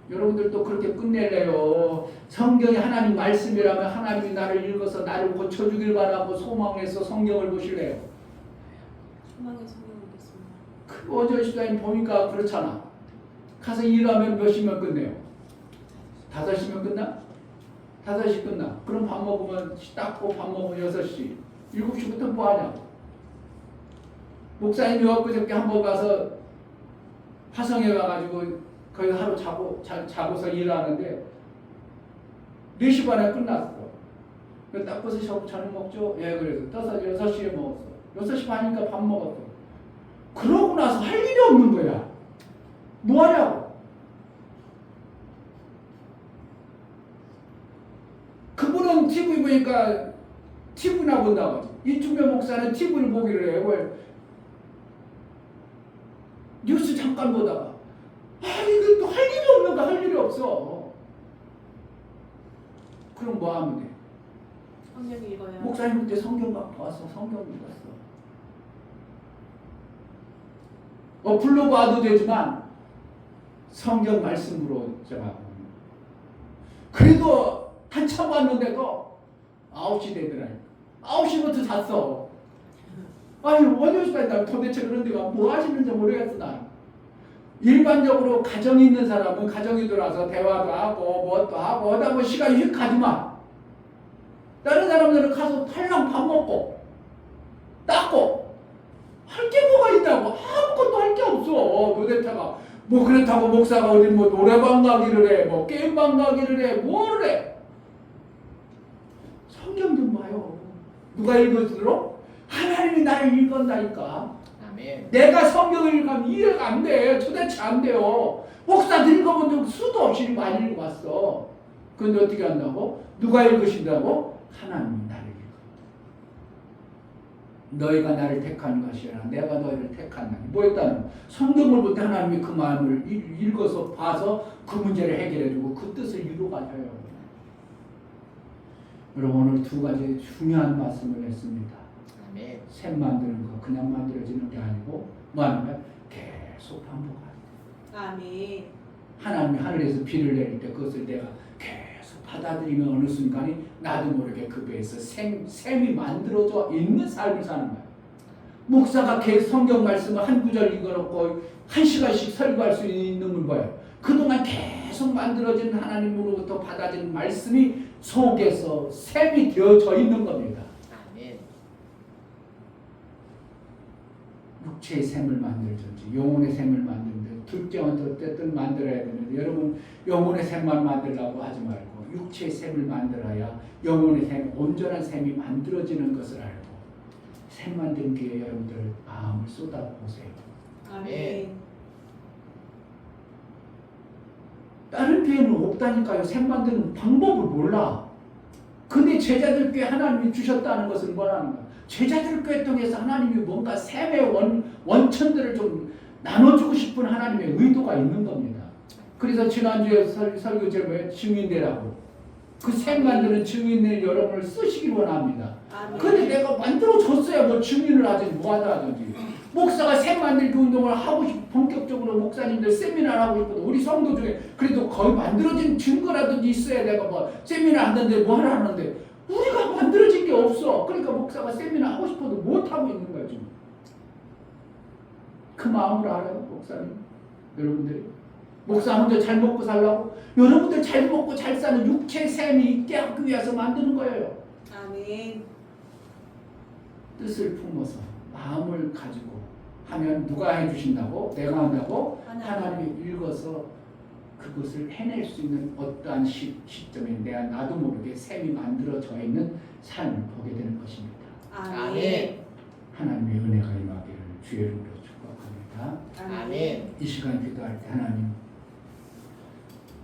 여러분들도 그렇게 끝낼래요. 성경이 하나님 말씀이라면 하나님이 나를 읽어서 나를 고쳐주길 바라고 소망해서 성경을 보실래요? 소망의 성경 보겠습니다. 그 어제 시간에 보니까 그렇잖아. 가서 일하면 몇 시면 끝내요? 5시면 끝나? 5시 끝나. 그럼 밥 먹으면 닦고 밥 먹으면 6시. 7시부터 뭐 하냐? 목사님이 엊그저께 한번 가서 화성에 가가지고 거기 하루 자고서 일하는데 4시 반에 끝났어. 닦고서 저녁 먹죠? 예, 그래서 떠서 6시에 먹었어. 6시 반이니까 밥 먹었어. 그러고 나서 할 일이 없는 거야. 뭐 하냐고. 그분은 TV 보니까 TV나 본다고. 이충배 목사는 TV를 보기를 해요. 왜? 뉴스 잠깐 보다가 이거 또 할 일이 없는가. 할 일이 없어. 그럼 뭐 하면 돼? 성경 읽어요. 목사님 그때 성경 갖고 왔어. 성경 읽었어. 블로그 와도 되지만 성경 말씀으로 제가 그래도 한참 왔는데도 9시 되더라. 9시부터 잤어. 아니 월요일까지 나 도대체 그런 데가 뭐 하시는지 모르겠어. 난 일반적으로 가정이 있는 사람은 가정이 들어와서 대화도 하고 뭣도 하고 하다 보면 시간이 휙 가지만 다른 사람들은 가서 탈랑 밥 먹고 닦고 할 게 뭐가 있다고. 아무것도 할 게 없어. 도대체가 뭐 그렇다고 목사가 어디 뭐 노래방 가기를 해, 뭐 게임방 가기를 해, 뭐를 해. 성경 좀 봐요. 누가 읽어주도록? 하나님이 나를 읽었다니까. 아멘. 내가 성경을 읽으면 이해가 안 돼. 도대체 안 돼요. 목사들 읽어본 적 수도 없이 많이 읽어봤어. 근데 어떻게 한다고? 누가 읽으신다고? 하나님이 나를 읽어. 너희가 나를 택한 것이라 내가 너희를 택한다니. 뭐였다는 성경을 볼 때 하나님이 그 마음을 읽어서 봐서 그 문제를 해결해주고 그 뜻을 이루어가셔요. 여러분 오늘 두 가지 중요한 말씀을 했습니다. 아멘. 샘 만드는 거 그냥 만들어지는 게 아니고 뭐하냐면 계속 반복하는 거. 아멘. 하나님이 하늘에서 비를 내릴 때 그것을 내가 계속 받아들이면 어느 순간에 나도 모르게 그 배에서 샘이 만들어져 있는 삶을 사는 거예요. 목사가 계속 성경 말씀을 한 구절 읽어놓고 한 시간씩 설교할 수 있는 건 뭐예요? 그동안 계속 만들어진 하나님으로부터 받아진 말씀이 속에서 샘이 되어져 있는 겁니다. 아멘. 육체의 샘을 만들든지 영혼의 샘을 만들든지 둘째 어쨌든 만들어야 되는데 여러분 영혼의 샘만 만들라고 하지 말고 육체의 샘을 만들어야 영혼의 샘, 온전한 샘이 만들어지는 것을 알고 샘 만드는 게 여러분들 마음을 쏟아보세요. 아멘. 다른 교회는 없다니까요. 샘 만드는 방법을 몰라. 근데 제자들 꽤 하나님이 주셨다는 것은 뭐라는 거야? 제자들 꽤 통해서 하나님이 뭔가 샘의 원천들을 좀 나눠주고 싶은 하나님의 의도가 있는 겁니다. 그래서 지난주에 설교 제목에 증인되라고 그 샘 만드는 증인을 여러분을 쓰시길 원합니다. 아멘. 근데 내가 만들어줬어야 뭐 증인을 하든지 뭐 하든지 목사가 샘 만들기 운동을 하고 싶어 본격적으로 목사님들 세미나를 하고 싶어도 우리 성도 중에 그래도 거의 만들어진 증거라든지 있어야 내가 뭐 세미나 하는데 뭐 하는데 우리가 만들어진 게 없어. 그러니까 목사가 세미나 하고 싶어도 못 하고 있는 거야 지금. 그 마음을 알아요 목사님 여러분들이. 목사 혼자 잘 먹고 살라고 여러분들 잘 먹고 잘 사는 육체 샘이 있게 하기 위해서 만드는 거예요. 아멘. 뜻을 품어서 마음을 가지고 하면 누가 해주신다고? 내가 한다고? 하나님이 읽어서 그것을 해낼 수 있는 어떠한 시점에 나도 모르게 샘이 만들어져 있는 삶을 보게 되는 것입니다. 아멘. 하나님의 은혜가 임하기를 주의 이름으로 축복합니다. 아멘. 이 시간 기도할 때 하나님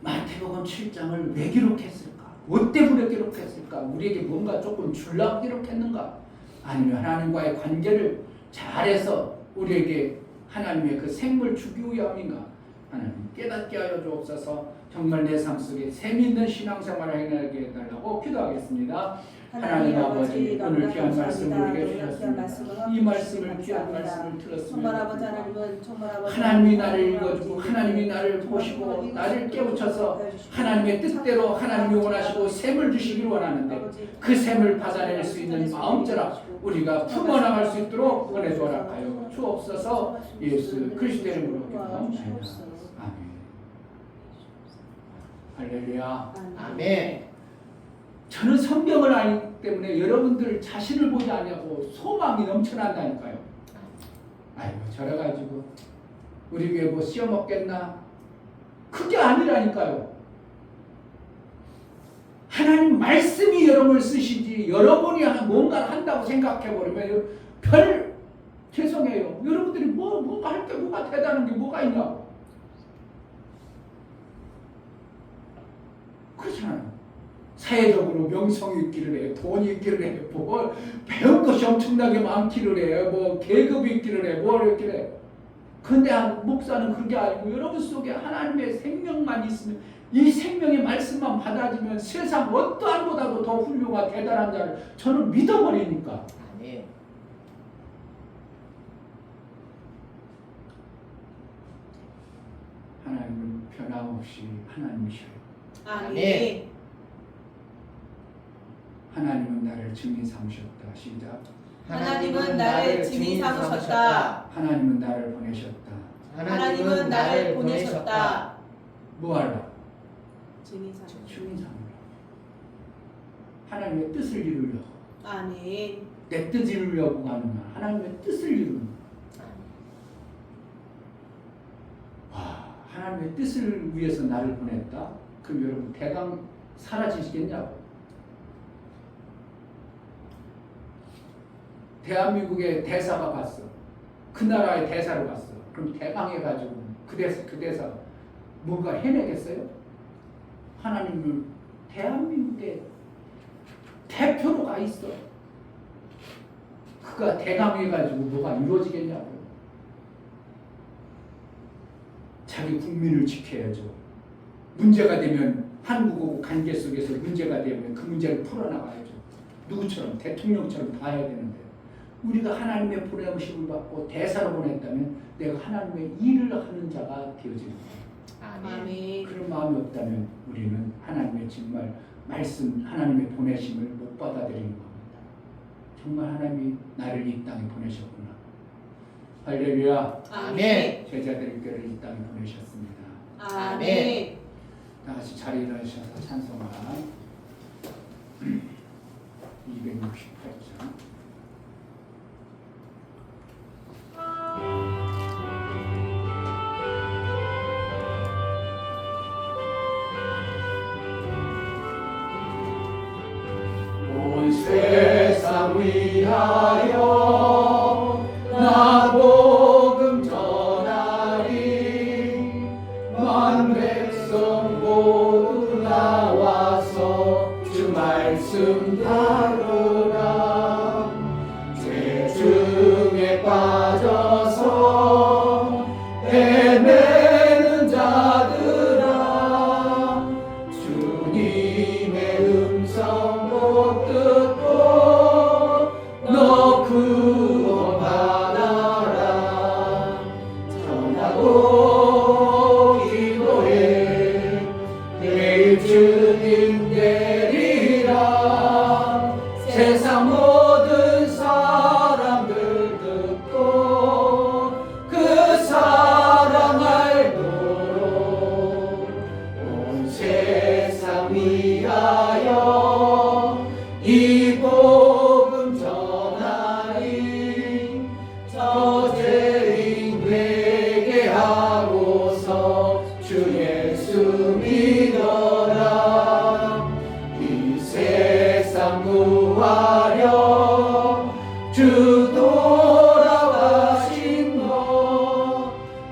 마태복음 7장을 왜 기록했을까? 뭐 때문에 기록했을까? 우리에게 뭔가 조금 주려고 기록했는가? 아니면 하나님과의 관계를 잘해서 우리에게 하나님의 그 생물 주기 위함인가? 하나님 깨닫게 하여 주옵소서. 정말 내 삶 속에 샘 있는 신앙생활을 해내게 해달라고 기도하겠습니다. 하나님 아버지 오늘 귀한 말씀을 우리에게 주셨습니다. 이 말씀을 귀한 말씀을 들었습니다. 하나님이 나를 읽어주고 하나님이 나를 보시고 나를 깨우쳐서 하나님의 뜻대로 하나님이 원하시고 샘을 주시길 원하는데 그 샘을 받아낼 수 있는 마음처럼 우리가 품어나갈 수 있도록 은혜 허락하여 주옵소서. 예수 그리스도의 이름으로 기도합니다. 아멘. 할렐루야. 아멘. 저는 성경을 알기 때문에 여러분들 자신을 보지 않냐고 소망이 넘쳐난다니까요. 아이고 저래가지고 우리 교회 뭐 시험 없겠나? 그게 아니라니까요. 하나님 말씀이 여러분을 쓰시지 여러분이 뭔가를 한다고 생각해버리면 별 죄송해요. 여러분들이 뭐가 할 게 뭐가 대단한 게 뭐가 있냐고. 그렇잖아요. 사회적으로 명성이 있기를 해, 돈이 있기를 해, 뭐 배울 것이 엄청나게 많기를 해, 뭐 계급이 있기를 해, 뭐 이렇기를 해. 근데 목사는 그게 아니고 여러분 속에 하나님의 생명만 있으면 이 생명의 말씀만 받아지면 세상 어떠한 보다도 더 훌륭한 대단한 자를 저는 믿어버리니까. 아멘. 하나님은 변함없이 하나님이셔요. 아멘. 하나님은 나를 증인 삼으셨다. 시작. 하나님은 나를 증인 삼으셨다. 하나님은 나를 보내셨다. 하나님은 나를 보내셨다. 뭐하라? 증인 삼으셨다. 증인 삼으라. 하나님의 뜻을 이루려고. 아멘. 내 뜻을 이루려고 하는 건 하나님의 뜻을 이루는 거야. 와, 하나님의 뜻을 위해서 나를 보냈다? 그럼 여러분 대강 사라지시겠냐고. 대한민국의 대사가 갔어. 그 나라의 대사를 갔어. 그럼 대강해가지고 그 대사가 뭔가 해내겠어요? 하나님을 대한민국의 대표로 가 있어. 그가 그가 대강해가지고 뭐가 이루어지겠냐고요. 자기 국민을 지켜야죠. 문제가 되면 한국하고 관계 속에서 문제가 되면 그 문제를 풀어나가야죠. 누구처럼 대통령처럼 다 해야 되는데 우리가 하나님의 보내심을 받고 대사로 보냈다면 내가 하나님의 일을 하는 자가 되어지는 거예요. 아멘. 그런 마음이 없다면 우리는 하나님의 정말 말씀, 하나님의 보내심을 못 받아들이는 겁니다. 정말 하나님이 나를 이 땅에 보내셨구나. 할렐루야. 아멘. 제자들께를 이 땅에 보내셨습니다. 아멘. 다 같이 자리에 일어나셔서 찬송가 268장. 온 세상 위하여 나 복음 전하리 만 백성 모두 나와서 주 말씀 다루라 죄 중에 빠져서 헤매는 자들아 주님의 음성 못 듣고 너 구원받아라 전하고 기도해 매일 주님 되리라 세상 모든 사람들 듣고 그 사랑 알도록 온 세상 위하여 이 복음 전하리 저 죄인 회개하고서 주 예수 믿어라 이 세상 구하려 주 돌아가신 것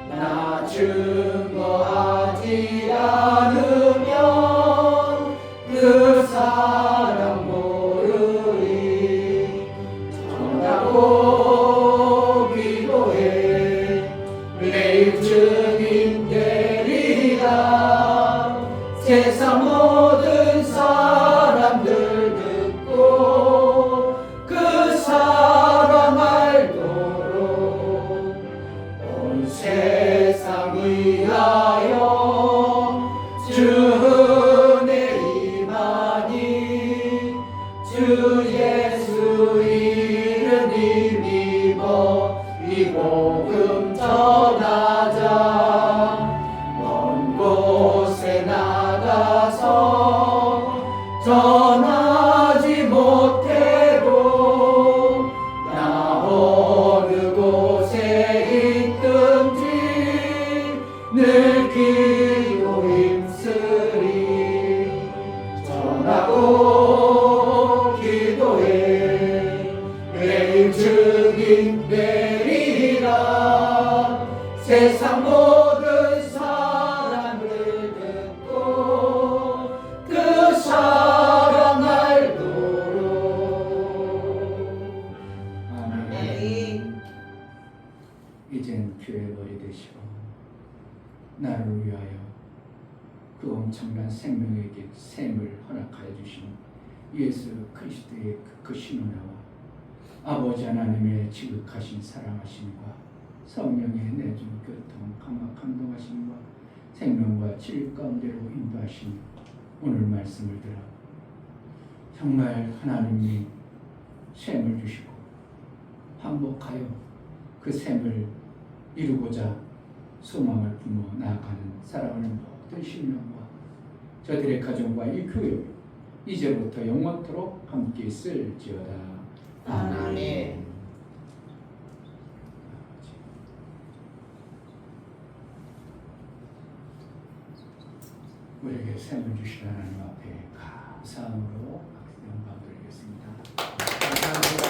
나 증거하지 않으면 그 사랑 모르리 전하고 기도해 매일 증인 되리라 세상 모든 사람들 듣고 그 사랑 알도록 온 세상 위하여 주 은혜 임하니 주 예수 이름 힘입어 이 복음 전하자 먼 곳에 나가서 전하지 못해도 나 어느 곳에 있든지 늘 기도 힘쓰리 전하고 기도해 매일 증인 되리라 세상 모든 사람들 듣고 그 사랑 알도록 아멘. 이젠 교회 머리 되시고 나를 위하여 그 엄청난 생명에게 샘을 허락하여 주신 예수 그리스도의 그 신원하와 아버지 하나님의 지극하신 사랑하심과 성령의 내준 교통 감동하심과 생명과 진리 가운데로 인도하신 오늘 말씀을 들어 정말 하나님이 샘을 주시고 반복하여 그 샘을 이루고자 소망을 품어 나아가는 사랑하는 모든 신령과 저들의 가정과 이 교회 이제부터 영원토록 함께 있을지어다. 아멘. 우리에게 샘을 주신 하나님 앞에 감사함으로 영광 드리겠습니다. 감사합니다.